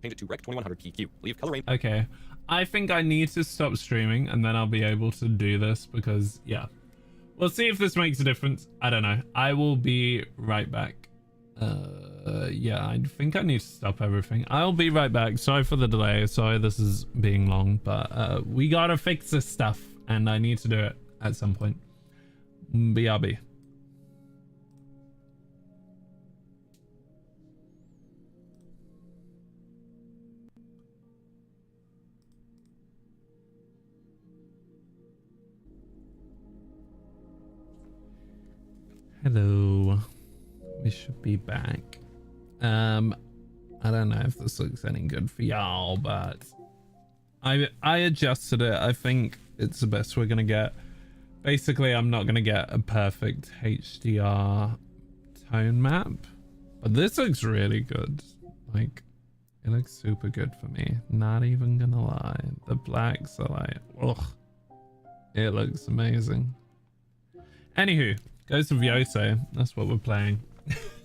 Speaker 7: change it to Rec 2100 PQ. Leave color range.
Speaker 1: Okay, I think I need to stop streaming and then I'll be able to do this because, yeah. We'll see if this makes a difference. I don't know. I will be right back. Yeah, I think I need to stop everything. I'll be right back. Sorry for the delay. Sorry this is being long, but we gotta fix this stuff and I need to do it at some point. BRB. Hello. We should be back. I don't know if this looks any good for y'all, but I adjusted it. I think it's the best we're gonna get. Basically, I'm not gonna get a perfect HDR tone map, but this looks really good. Like, it looks super good for me. Not even gonna lie. The blacks are like, ugh. It looks amazing. Anywho, Ghost of Yosei. That's what we're playing.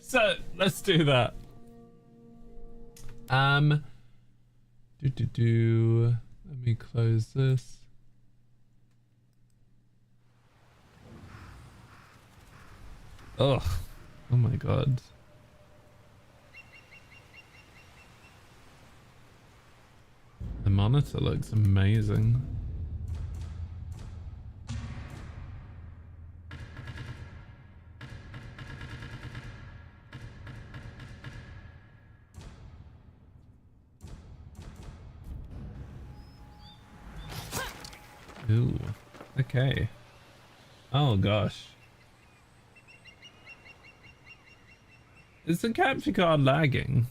Speaker 1: So let's do that. Let me close this. Ugh. Oh my god. The monitor looks amazing. Ooh, okay. Oh gosh. Is the capture card lagging?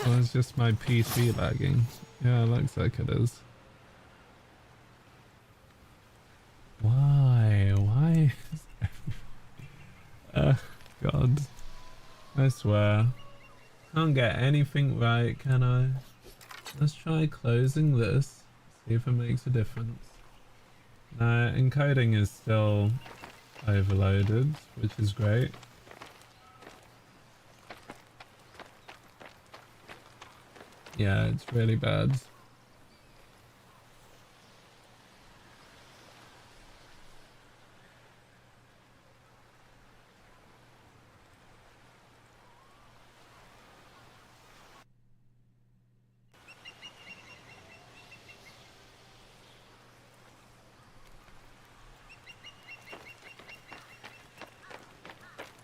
Speaker 1: Or is just my PC lagging? Yeah, it looks like it is. Why? Why? God. I swear. Can't get anything right, can I? Let's try closing this. See if it makes a difference. No, encoding is still overloaded, which is great. Yeah, it's really bad.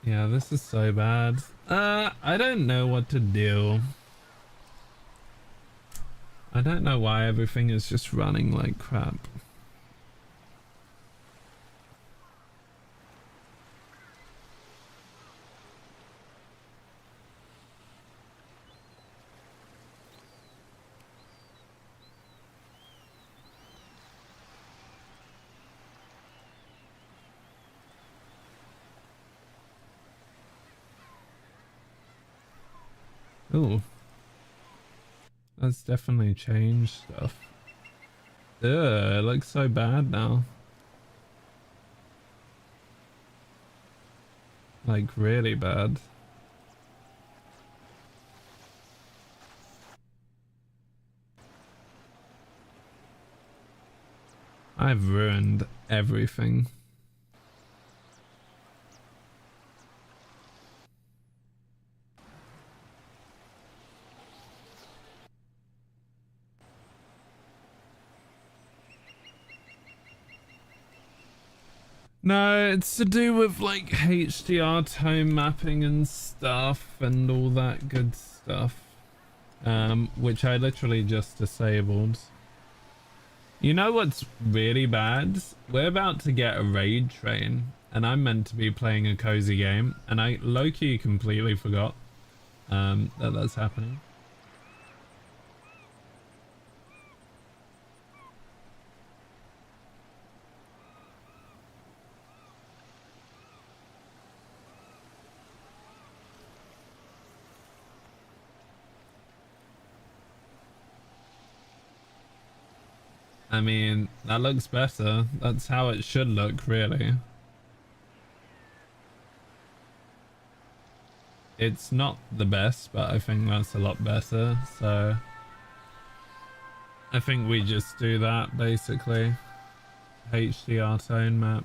Speaker 1: Yeah, this is so bad. I don't know what to do. I don't know why everything is just running like crap. Ooh. That's definitely changed stuff. Ugh, it looks so bad now. Like, really bad. I've ruined everything. No, it's to do with like HDR tone mapping and stuff and all that good stuff. Which I literally just disabled. You know what's really bad? We're about to get a raid train and I'm meant to be playing a cozy game and I low-key completely forgot that that's happening. I mean, that looks better. That's how it should look, really. It's not the best, but I think that's a lot better, so... I think we just do that, basically. HDR tone map.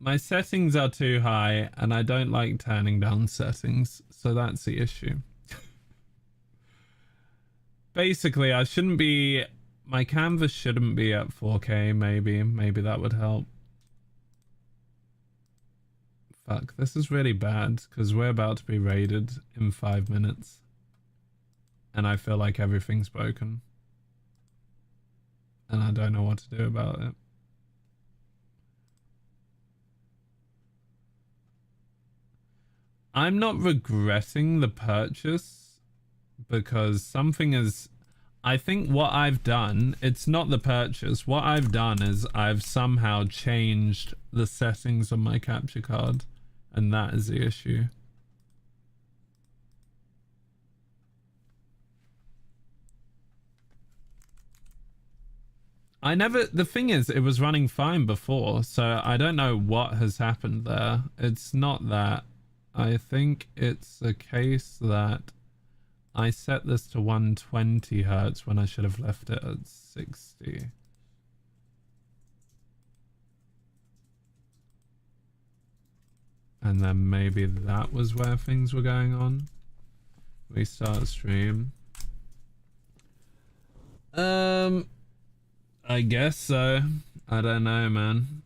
Speaker 1: My settings are too high and I don't like turning down settings, so that's the issue. Basically, I shouldn't be... My canvas shouldn't be at 4K, maybe. Maybe that would help. Fuck, this is really bad, because we're about to be raided in 5 minutes. And I feel like everything's broken. And I don't know what to do about it. I'm not regretting the purchase because something is... I think what I've done, it's not the purchase. What I've done is I've somehow changed the settings on my capture card, and that is the issue. The thing is, it was running fine before, so I don't know what has happened there. It's not that. I think it's a case that I set this to 120 hertz when I should have left it at 60. And then maybe that was where things were going on. Restart stream. I guess so. I don't know, man.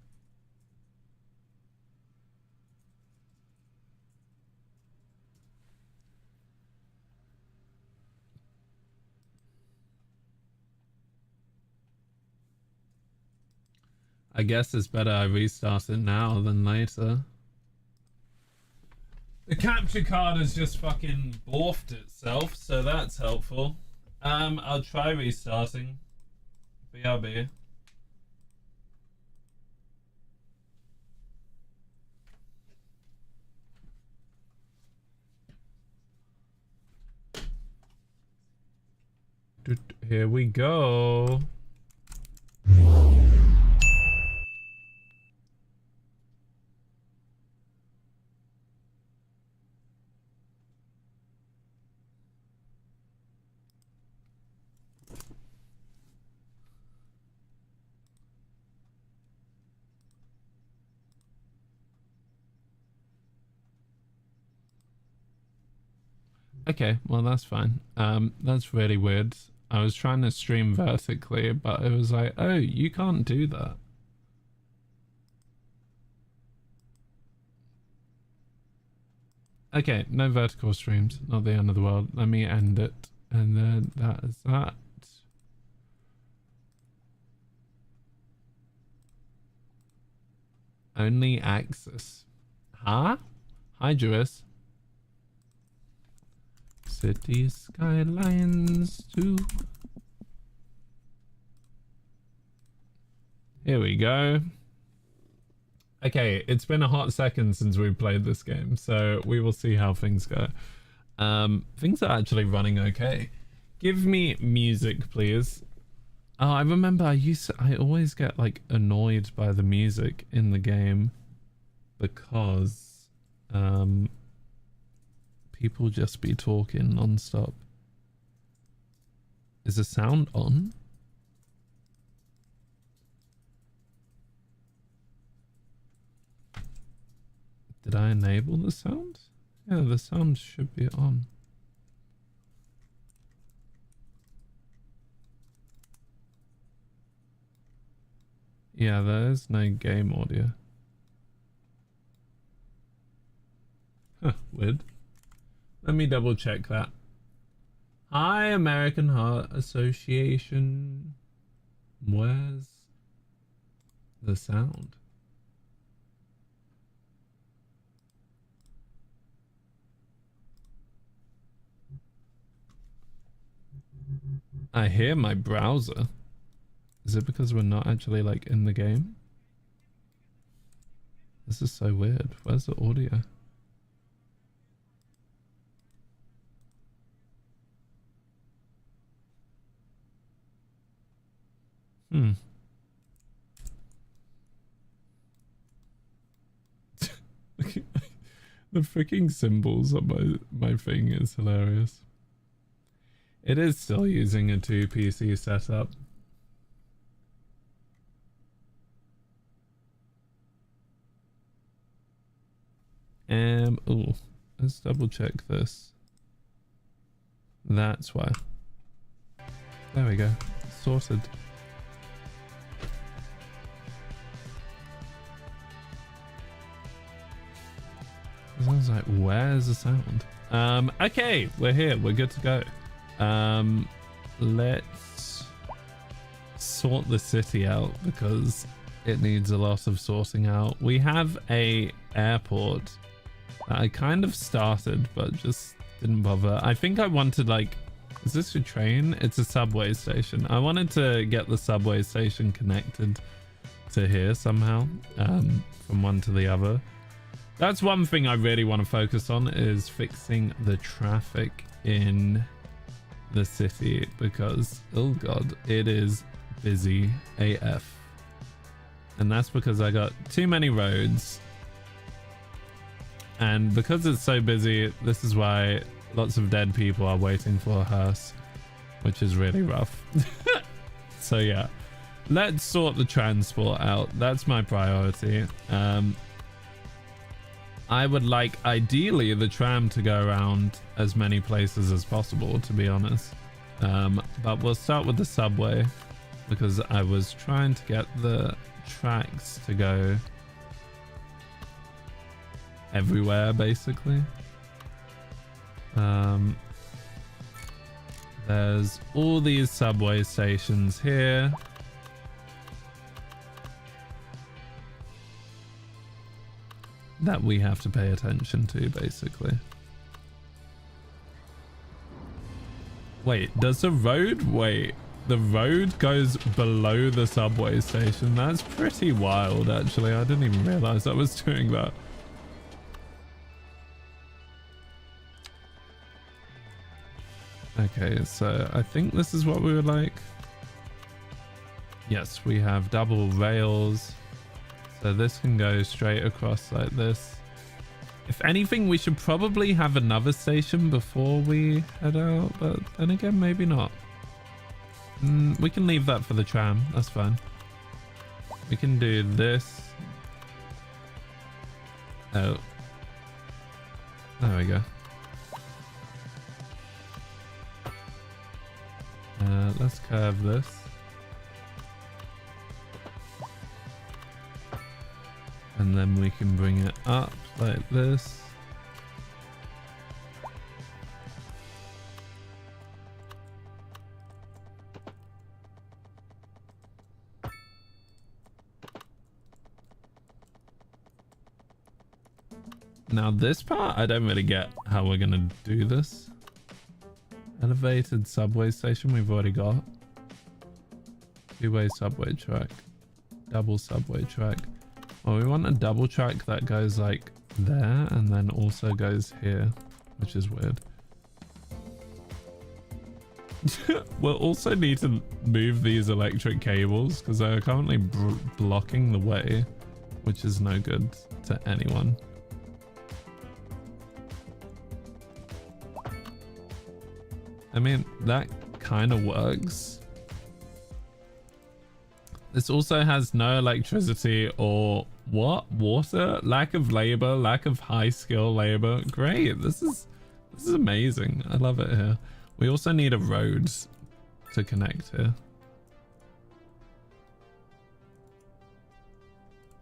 Speaker 1: I guess it's better I restart it now than later. The capture card has just fucking morphed itself, so that's helpful. I'll try restarting. BRB. Here we go. Okay, well that's fine. That's really weird. I was trying to stream vertically, but it was like, oh, you can't do that. Okay, no vertical streams. Not the end of the world. Let me end it. And then that is that. Only axis. Huh? Hi, Jewess. City skylines too. Here we go. Okay, it's been a hot second since we played this game, so we will see how things go. Things are actually running okay. Give me music, please. Oh, I remember I always get like annoyed by the music in the game because people just be talking non-stop. Is the sound on? Did I enable the sound? Yeah, the sound should be on. Yeah, there is no game audio. Huh, weird. Let me double check that. Hi, American Heart Association. Where's the sound? I hear my browser. Is it because we're not actually like in the game? This is so weird. Where's the audio? The freaking symbols on my thing is hilarious. It is still using a 2 PC setup. Oh, let's double check this. That's why. There we go. Sorted. Sounds like, where's the sound? Okay, we're here. We're good to go. Let's sort the city out because it needs a lot of sorting out. We have a airport that I kind of started, but just didn't bother. I think I wanted, like, is this a train? It's a subway station. I wanted to get the subway station connected to here somehow, from one to the other. That's one thing I really want to focus on, is fixing the traffic in the city because, oh god, it is busy AF. And that's because I got too many roads. And because it's so busy, this is why lots of dead people are waiting for a hearse, which is really rough. So yeah, let's sort the transport out. That's my priority. I would like, ideally, the tram to go around as many places as possible, to be honest. But we'll start with the subway because I was trying to get the tracks to go everywhere, basically. There's all these subway stations here. That we have to pay attention to, basically. Wait, does the road... Wait, the road goes below the subway station? That's pretty wild, actually. I didn't even realize I was doing that. Okay, so I think this is what we would like. Yes, we have double rails. So this can go straight across like this. If anything, we should probably have another station before we head out, but then again, maybe not. We can leave that for the tram. That's fine. We can do this. Oh. There we go. Let's curve this. And then we can bring it up like this. Now this part, I don't really get how we're gonna do this. Elevated subway station we've already got. Two-way subway track. Double subway track. Well, we want a double track that goes like there and then also goes here, which is weird. We'll also need to move these electric cables because they're currently blocking the way, which is no good to anyone. I mean, that kind of works. This also has no electricity or what? Water? Lack of labor, lack of high skill labor. Great. This is amazing. I love it here. We also need a road to connect here.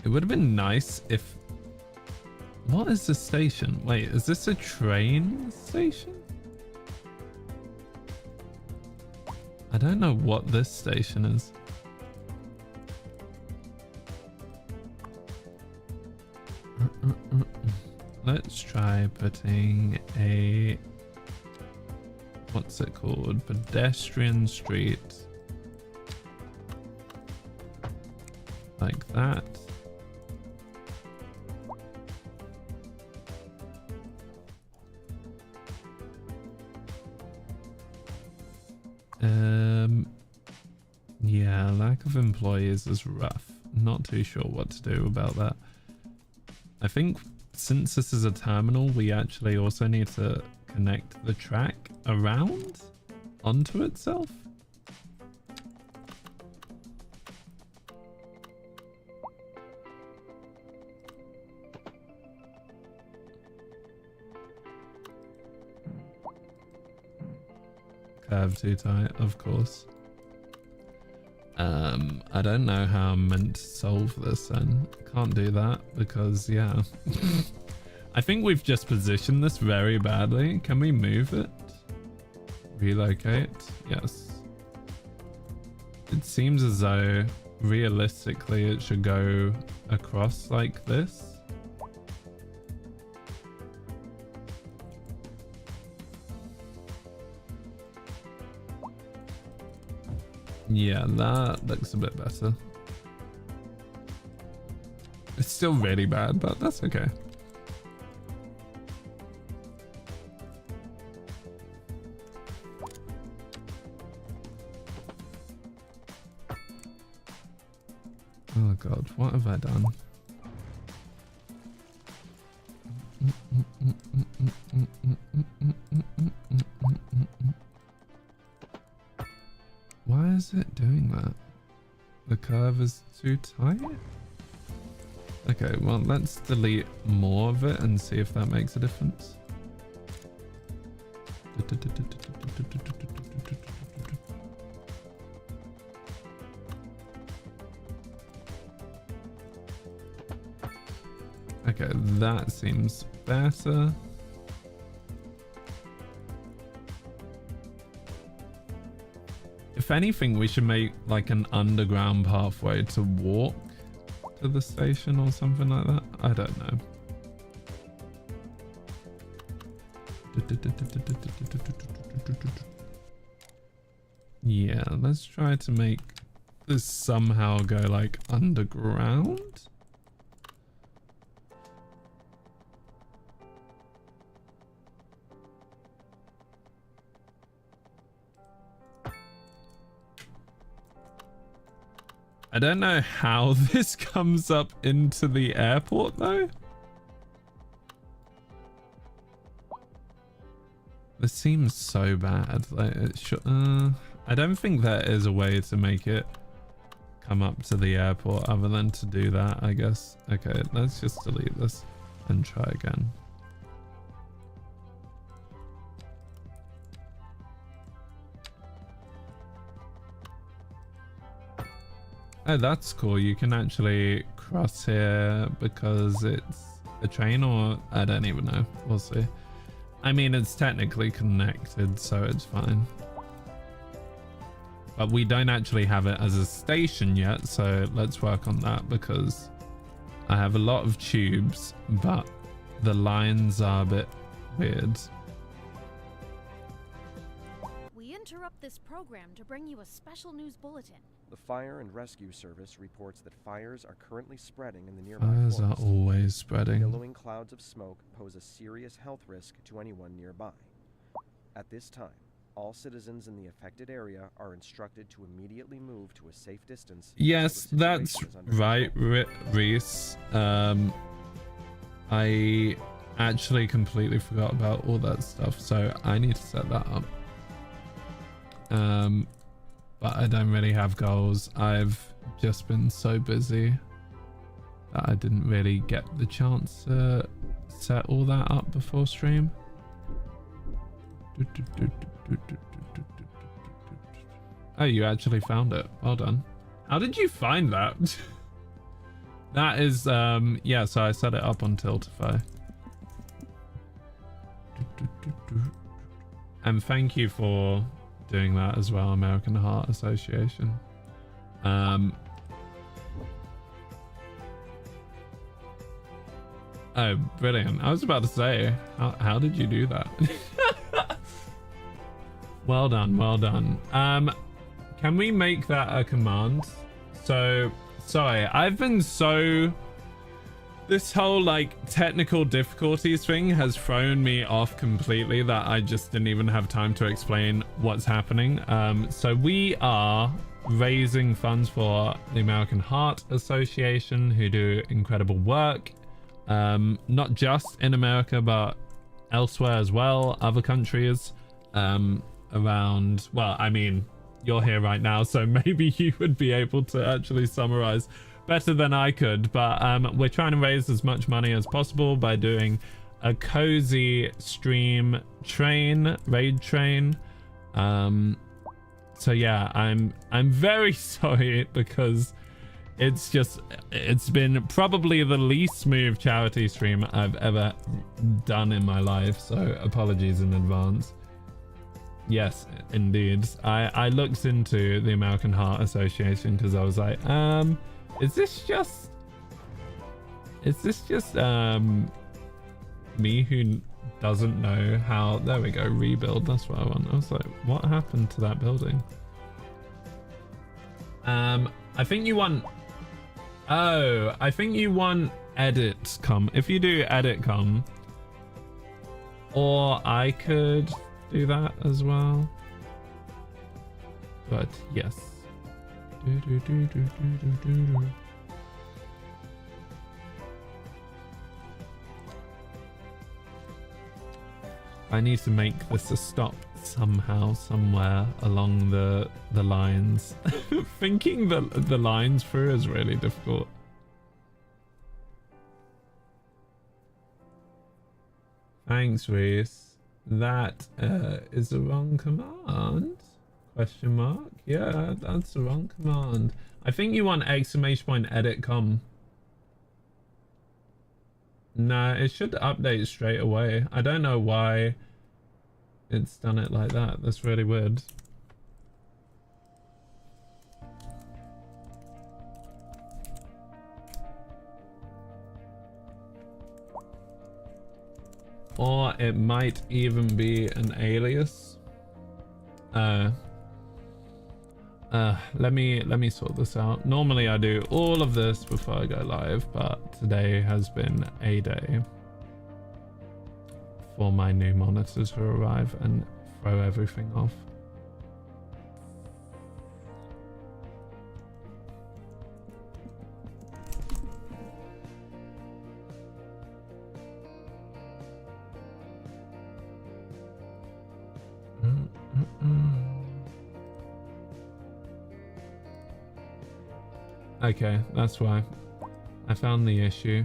Speaker 1: It would have been nice if... What is the station? Wait, is this a train station? I don't know what this station is. Let's try putting a... What's it called? Pedestrian street. Like that. Yeah, lack of employees is rough. Not too sure what to do about that. I think since this is a terminal, we actually also need to connect the track around onto itself. curve too tight, of course. I don't know how I'm meant to solve this then. Can't do that because, yeah. I think we've just positioned this very badly. Can we move it? Relocate? Yes. It seems as though realistically it should go across like this. Yeah, that looks a bit better. It's still really bad, but that's okay. Oh god, what have I done? Why is it doing that? The curve is too tight? Okay, well, let's delete more of it and see if that makes a difference. Okay, that seems better. If anything, we should make like an underground pathway to walk to the station or something like that. I don't know. Yeah, let's try to make this somehow go like underground. I don't know how this comes up into the airport though. This seems so bad. Like it should, I don't think there is a way to make it come up to the airport other than to do that, I guess. Okay, let's just delete this and try again. Oh, that's cool. You can actually cross here because it's a train, or I don't even know. We'll see. I mean, it's technically connected, so it's fine. But we don't actually have it as a station yet, so let's work on that because I have a lot of tubes, but the lines are a bit weird.
Speaker 8: We interrupt this program to bring you a special news bulletin.
Speaker 9: The Fire and Rescue Service reports that fires are currently spreading in the nearby
Speaker 1: Fires
Speaker 9: forest.
Speaker 1: are always spreading.
Speaker 9: Billowing clouds of smoke pose a serious health risk to anyone nearby. At this time, all citizens in the affected area are instructed to immediately move to a safe distance.
Speaker 1: Yes, that's right, Reese. I actually completely forgot about all that stuff, so I need to set that up. But I don't really have goals. I've just been so busy that I didn't really get the chance to set all that up before stream. Oh, you actually found it. Well done. How did you find that? That is, yeah, so I set it up on Tiltify. And thank you for doing that as well, American Heart Association. Oh, brilliant. I was about to say, how did you do that? Well done, well done. Can we make that a command? So, sorry, I've been so... This whole like technical difficulties thing has thrown me off completely that I just didn't even have time to explain what's happening. So we are raising funds for the American Heart Association, who do incredible work, not just in America but elsewhere as well, other countries around. Well, I mean, you're here right now, so maybe you would be able to actually summarize better than I could, but we're trying to raise as much money as possible by doing a cozy stream train, raid train, So yeah, I'm very sorry because it's been probably the least smooth charity stream I've ever done in my life, so apologies in advance. Yes, indeed. I looked into the American Heart Association because I was like, is this just me who doesn't know how? There we go, rebuild, that's what I want. I was like, what happened to that building? I think you want edit come. If you do edit come, or I could do that as well, but yes. I need to make this a stop somehow, somewhere along the lines. Thinking the lines through is really difficult. Thanks, Reese. That is the wrong command? Question mark? Yeah, that's the wrong command. I think you want exclamation point edit com. Nah, it should update straight away. I don't know why it's done it like that. That's really weird. Or it might even be an alias. Let me sort this out. Normally I do all of this before I go live, but today has been a day for my new monitors to arrive and throw everything off. Okay, that's why. I found the issue.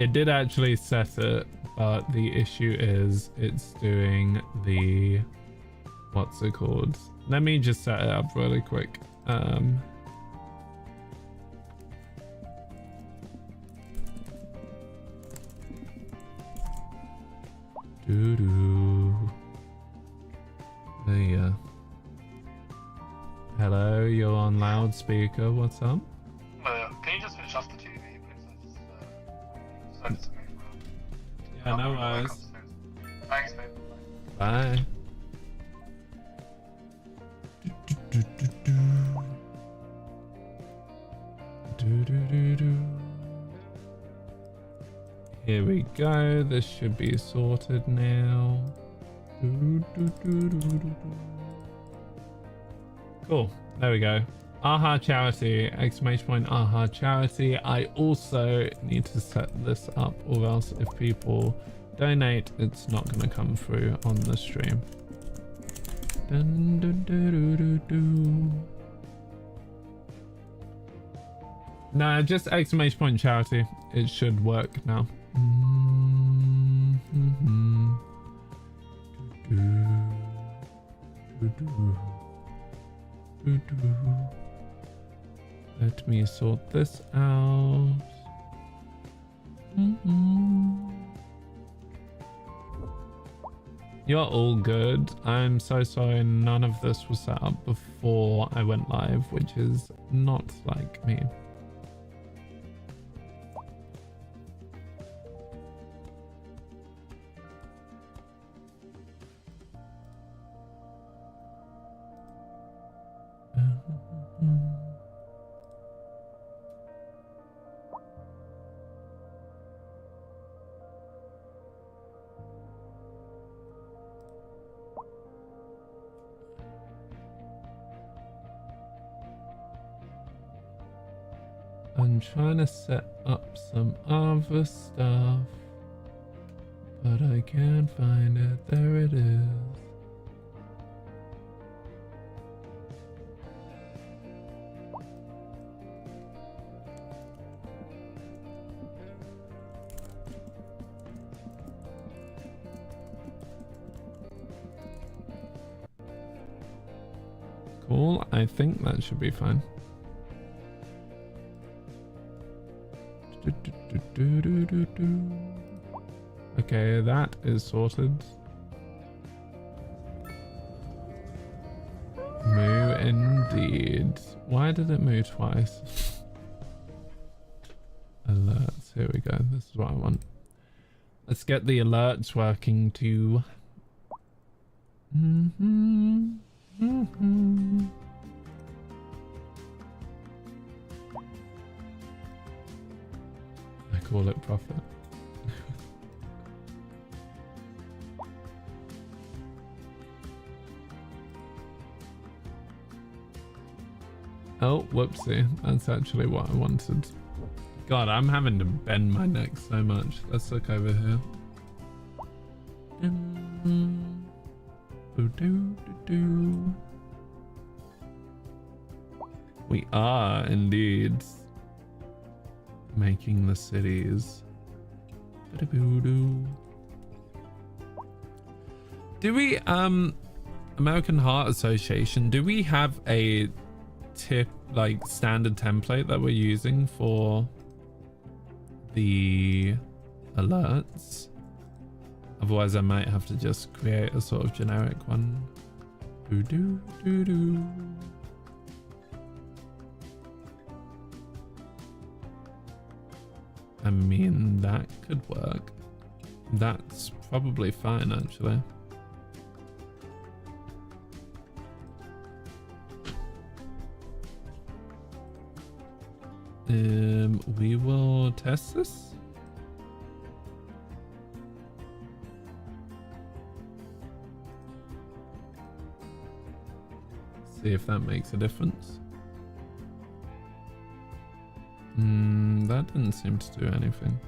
Speaker 1: It did actually set it, but the issue is it's doing the... what's it called? Let me just set it up really quick. There you go. Hello, you're on loudspeaker. What's up?
Speaker 3: Can you just switch off the TV, please? Send it to me.
Speaker 1: Yeah, no worries.
Speaker 3: Thanks, babe.
Speaker 1: Bye. Here we go. This should be sorted now. Cool. There we go. AHA charity! Exclamation point AHA charity. I also need to set this up, or else if people donate, it's not going to come through on the stream. Dun, dun, dun, dun, dun, dun. Nah, just exclamation point charity. It should work now. Let me sort this out. You're all good. I'm so sorry none of this was set up before I went live, which is not like me. I'm trying to set up some other stuff, but I can't find it. There it is. Cool. I think that should be fine. Okay, that is sorted. Moo indeed. Why did it move twice? Alerts. Here we go. This is what I want. Let's get the alerts working too. I call it profit. Oh, whoopsie. That's actually what I wanted. God, I'm having to bend my neck so much. Let's look over here. We are indeed making the cities. Do we, American Heart Association, do we have a like standard template that we're using for the alerts? Otherwise I might have to just create a sort of generic one. I mean, that could work. That's probably fine actually. We will test this. See if that makes a difference. That didn't seem to do anything.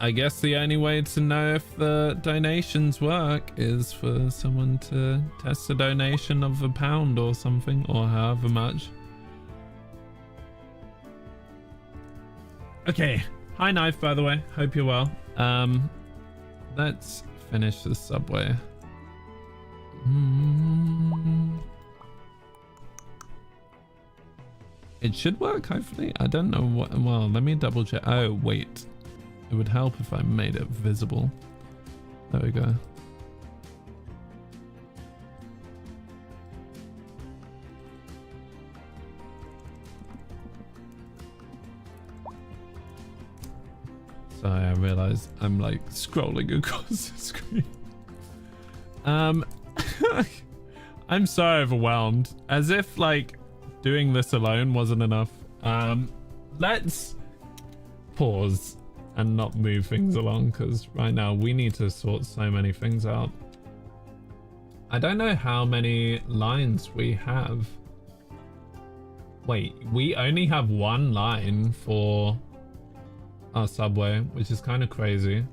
Speaker 1: I guess the only way to know if the donations work is for someone to test a donation of £1 or something, or however much. Okay. Hi Knife, by the way. Hope you're well. Let's finish the subway. It should work, hopefully. I don't know what. Well, let me double check. Oh, wait. It would help if I made it visible. There we go. Sorry, I realized I'm like scrolling across the screen. I'm so overwhelmed. As if like doing this alone wasn't enough. Let's pause and not move things along, because right now we need to sort so many things out. I don't know how many lines we have. Wait, we only have one line for our subway, which is kind of crazy.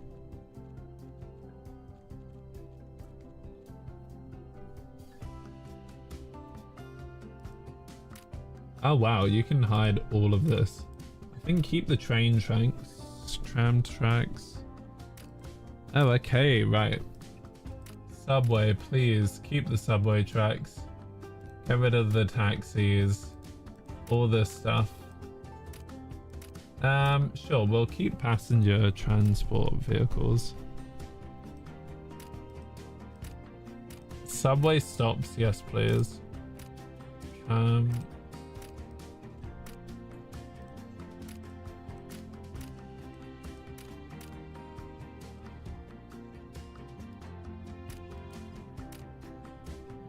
Speaker 1: Oh wow, you can hide all of this. I think keep the train tracks. Tram tracks. Oh, okay, right. Subway, please keep the subway tracks. Get rid of the taxis. All this stuff. Sure, we'll keep passenger transport vehicles. Subway stops, yes please.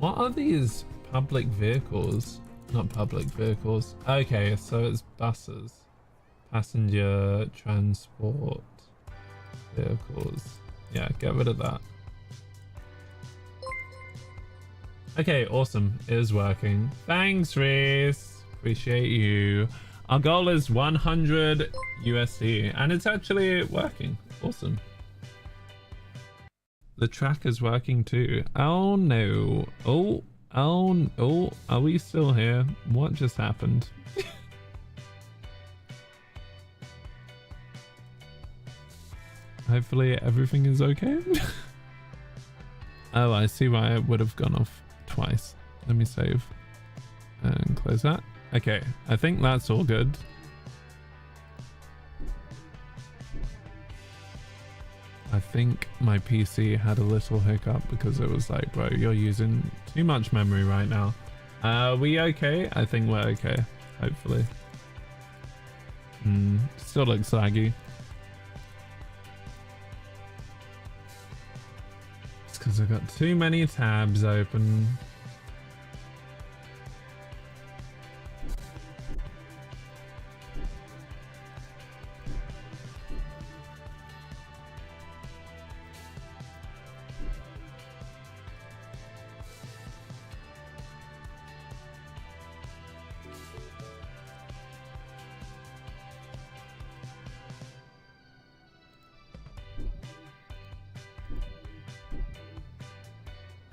Speaker 1: What are these public vehicles? Not public vehicles. Okay, so it's buses. Passenger transport vehicles. Yeah, get rid of that. Okay, awesome. It is working. Thanks, Reese. Appreciate you. Our goal is 100 USD, and it's actually working. Awesome. The track is working too. Oh no. Oh, Oh, are we still here? What just happened? Hopefully everything is okay. Oh, I see why it would have gone off twice. Let me save and close that. Okay, I think that's all good. I think my PC had a little hiccup because it was like, bro, you're using too much memory right now. Are we okay? I think we're okay, hopefully. Still looks laggy. It's because I've got too many tabs open.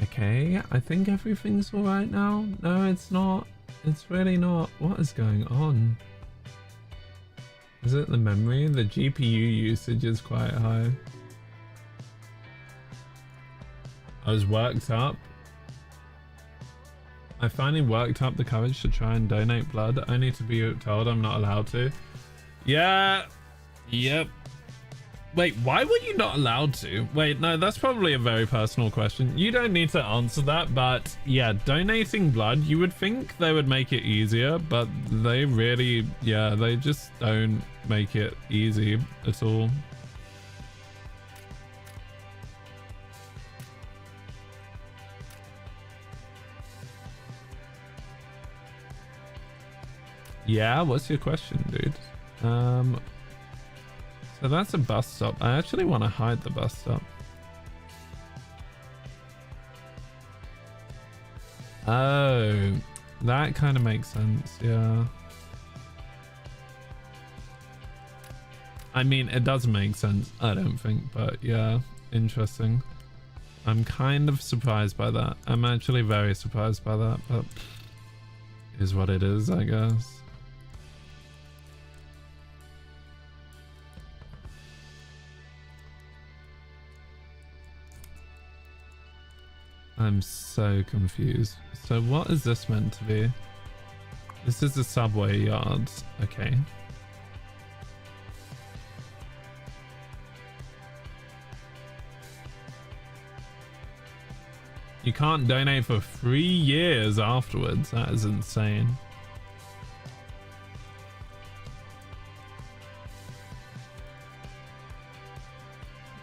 Speaker 1: Okay, I think everything's alright now. No, it's not. It's really not. What is going on? Is it the memory? The GPU usage is quite high. I was worked up. I finally worked up the courage to try and donate blood, only to be told I'm not allowed to. Yeah. Yep. Wait, why were you not allowed to? Wait, no, that's probably a very personal question. You don't need to answer that, but yeah, donating blood, you would think they would make it easier, but they really, yeah, they just don't make it easy at all. Yeah, what's your question, dude? So that's a bus stop. I actually want to hide the bus stop. Oh, that kind of makes sense, yeah. I mean, it doesn't make sense, I don't think, but yeah, interesting. I'm kind of surprised by that. I'm actually very surprised by that, but it is what it is, I guess. I'm so confused. So what is this meant to be? This is the subway yards. Okay. You can't donate for 3 years afterwards. That is insane.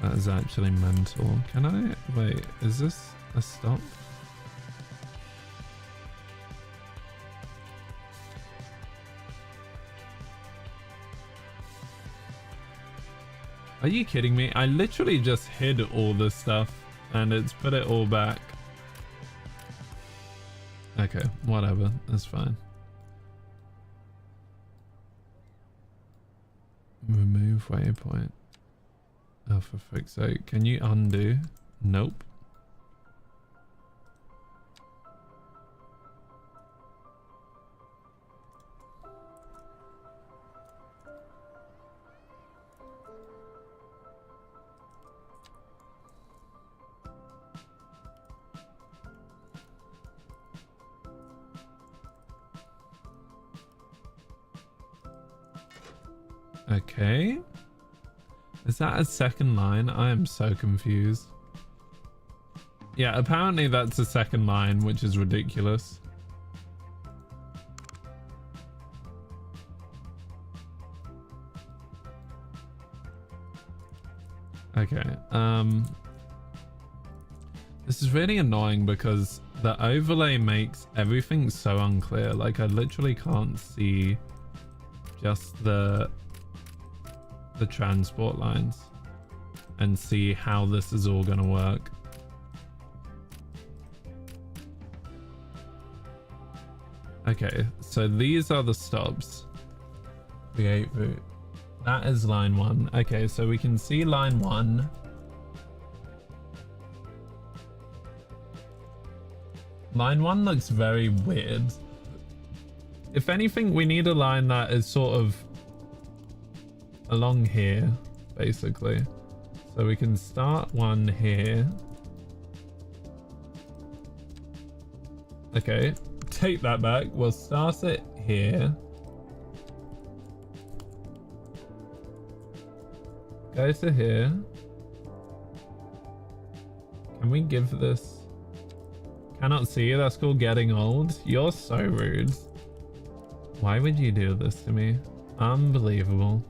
Speaker 1: That is actually mental. Can I? Wait, is this a stop? Are you kidding me? I literally just hid all this stuff and it's put it all back. Okay, whatever. That's fine. Remove waypoint. Oh, for fuck's sake. Can you undo? Nope. Okay. Is that a second line? I am so confused. Yeah, apparently that's a second line, which is ridiculous. Okay, this is really annoying because the overlay makes everything so unclear. Like, I literally can't see just the transport lines and see how this is all gonna work. Okay, so these are the stops. Create route. That is line 1. Okay, so we can see line 1. Line 1 looks very weird. If anything, we need a line that is sort of along here, basically. So we can start one here. Okay, take that back. We'll start it here. Go to here. Can we give this... Cannot see you, that's called getting old. You're so rude. Why would you do this to me? Unbelievable.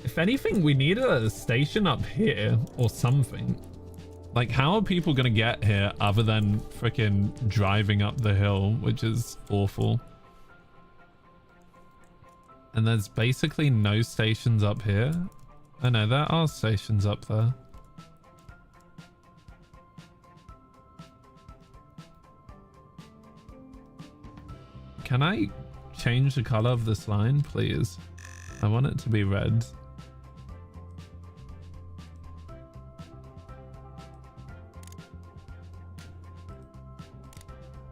Speaker 1: If anything, we need a station up here or something. Like, how are people gonna get here other than freaking driving up the hill, which is awful. And there's basically no stations up here. I know there are stations up there. Can I change the color of this line, please? I want it to be red.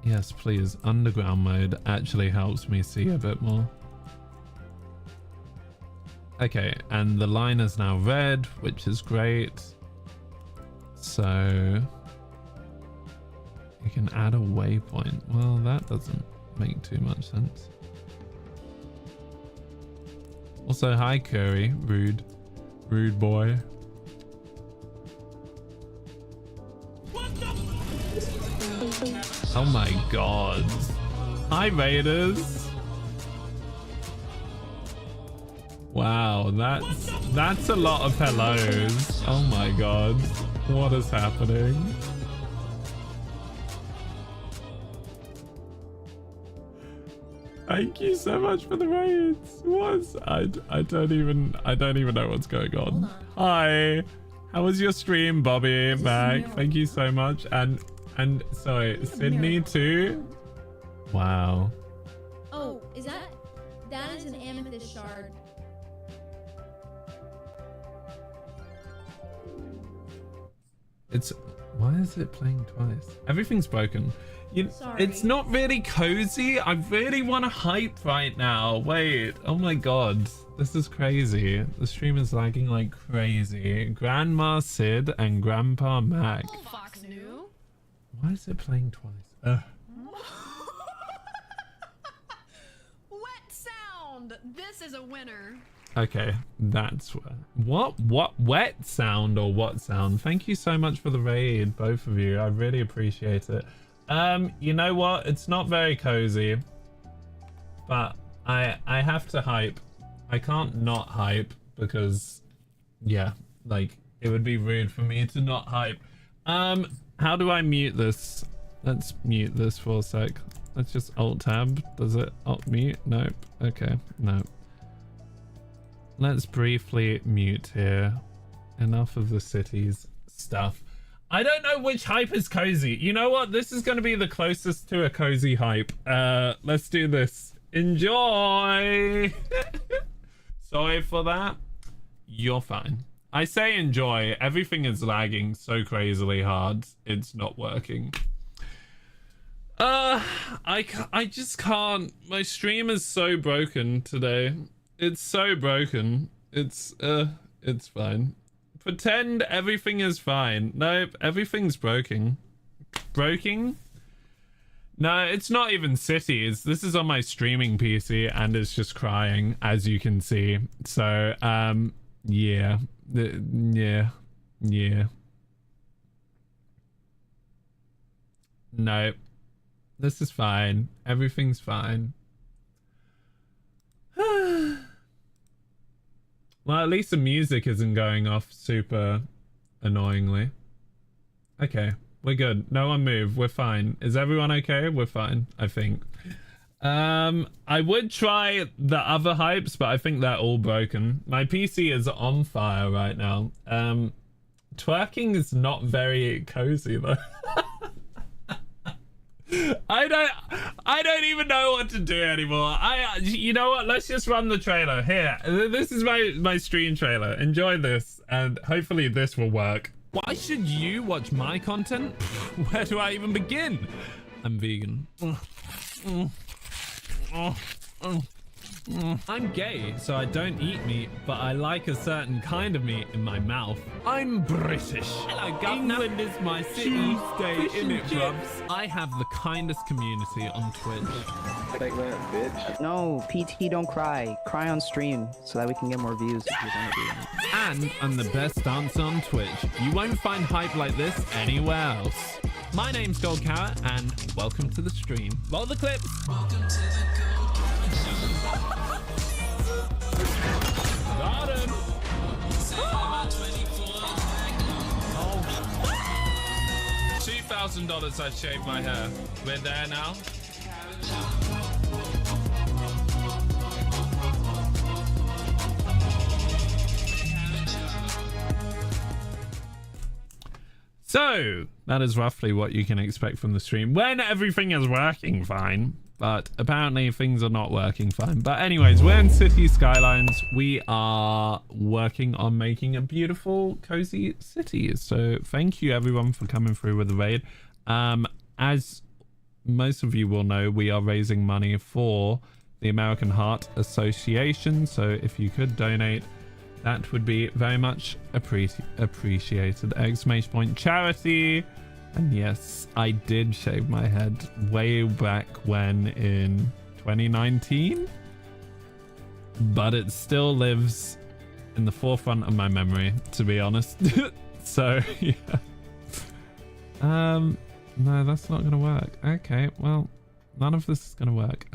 Speaker 1: Yes, please. Underground mode actually helps me see a bit more. Okay, and the line is now red, which is great. So you can add a waypoint. Well, that doesn't make too much sense. Also, hi Curry. Rude boy. Oh my god. Hi Raiders. Wow, that's a lot of hellos. Oh my god. What is happening? Thank you so much for the raids. I don't even know what's going on. Hi. How was your stream, Bobby? Mac, thank you so much. And sorry, Sydney too. Wow.
Speaker 10: Oh, is that is an amethyst shard.
Speaker 1: Why is it playing twice? Everything's broken. It's not really cozy. I really want to hype right now. Wait. Oh my god. This is crazy. The stream is lagging like crazy. Grandma Sid and Grandpa Mac.
Speaker 10: Fox new.
Speaker 1: Why is it playing twice? Ugh.
Speaker 10: Wet sound. This is a winner.
Speaker 1: Okay, that's what wet sound or what sound? Thank you so much for the raid, both of you. I really appreciate it. You know what? It's not very cozy, but I have to hype. I can't not hype because, yeah, like it would be rude for me to not hype. How do I mute this? Let's mute this for a sec. Let's just alt tab. Does it alt mute? Nope. Okay, nope. Let's briefly mute here. Enough of the cities stuff. I don't know which hype is cozy. You know what? This is going to be the closest to a cozy hype. Let's do this. Enjoy. Sorry for that. You're fine. I say enjoy. Everything is lagging so crazily hard. It's not working. I just can't. My stream is so broken today. It's so broken. It's fine. Pretend everything is fine. Nope, everything's broken. Broken? No, it's not even cities. This is on my streaming PC and it's just crying, as you can see. So, yeah. Yeah. Nope. This is fine. Everything's fine. Well, at least the music isn't going off super annoyingly. Okay, we're good. No one move. We're fine. Is everyone okay? We're fine, I think. I would try the other hypes, but I think they're all broken. My PC is on fire right now. Twerking is not very cozy though. I don't even know what to do anymore. You know what? Let's just run the trailer. Here, this is my stream trailer. Enjoy this, and hopefully this will work. Why should you watch my content? Where do I even begin? I'm vegan. I'm gay, so I don't eat meat, but I like a certain kind of meat in my mouth. I'm British. Hello, Governor. England is my city. Tuesday, innit, brubs? I have the kindest community on Twitch.
Speaker 11: Like that, bitch.
Speaker 12: No, PT, don't cry. Cry on stream so that we can get more views. If you want to do that.
Speaker 1: And I'm the best dancer on Twitch. You won't find hype like this anywhere else. My name's Gold Carrot, and welcome to the stream. Roll the clips. Welcome to the Got him. $2,000 I shaved my hair. We're there now. So that is roughly what you can expect from the stream when everything is working fine. But apparently things are not working fine. But anyways, we're in City Skylines. We are working on making a beautiful, cozy city. So thank you everyone for coming through with the raid. As most of you will know, we are raising money for the American Heart Association. So if you could donate, that would be very much appreciated. Exclamation point charity. And yes, I did shave my head way back when in 2019, but it still lives in the forefront of my memory, to be honest. So yeah. No, that's not gonna work. Okay, well, none of this is gonna work.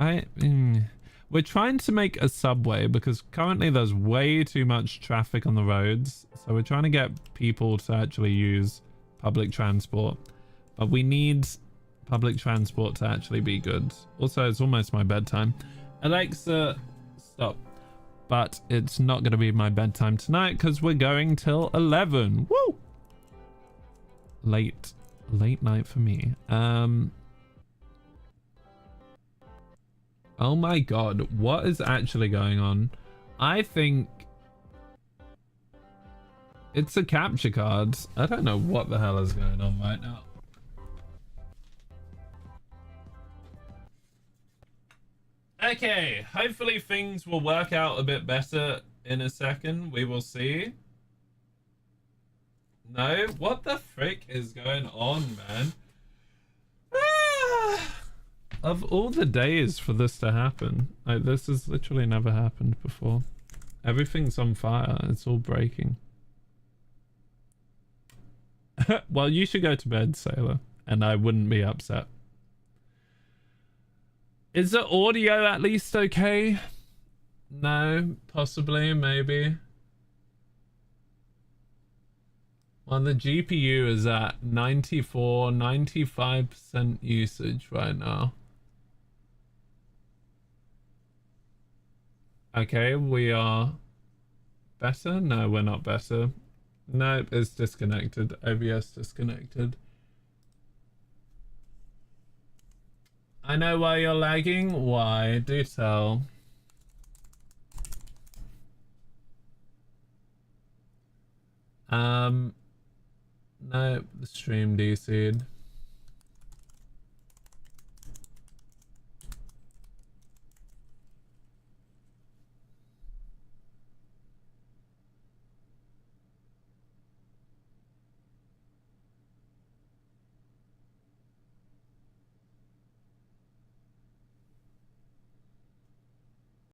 Speaker 1: We're trying to make a subway because currently there's way too much traffic on the roads. So we're trying to get people to actually use public transport, but we need public transport to actually be good. Also, it's almost my bedtime. Alexa, stop. But it's not going to be my bedtime tonight because we're going till 11. Woo! Late night for me. Oh my god, what is actually going on? I think it's a capture card. I don't know what the hell is going on right now. Okay, hopefully things will work out a bit better in a second. We will see. No, what the frick is going on, man? Of all the days for this to happen, like, this has literally never happened before. Everything's on fire. It's all breaking. Well, you should go to bed, Sailor, and I wouldn't be upset. Is the audio at least okay? No, possibly, maybe. Well, the GPU is at 95% usage right now. Okay, we are better? No, we're not better. Nope, it's disconnected. OBS disconnected. I know why you're lagging. Why? Do tell. Nope, the stream DC'd.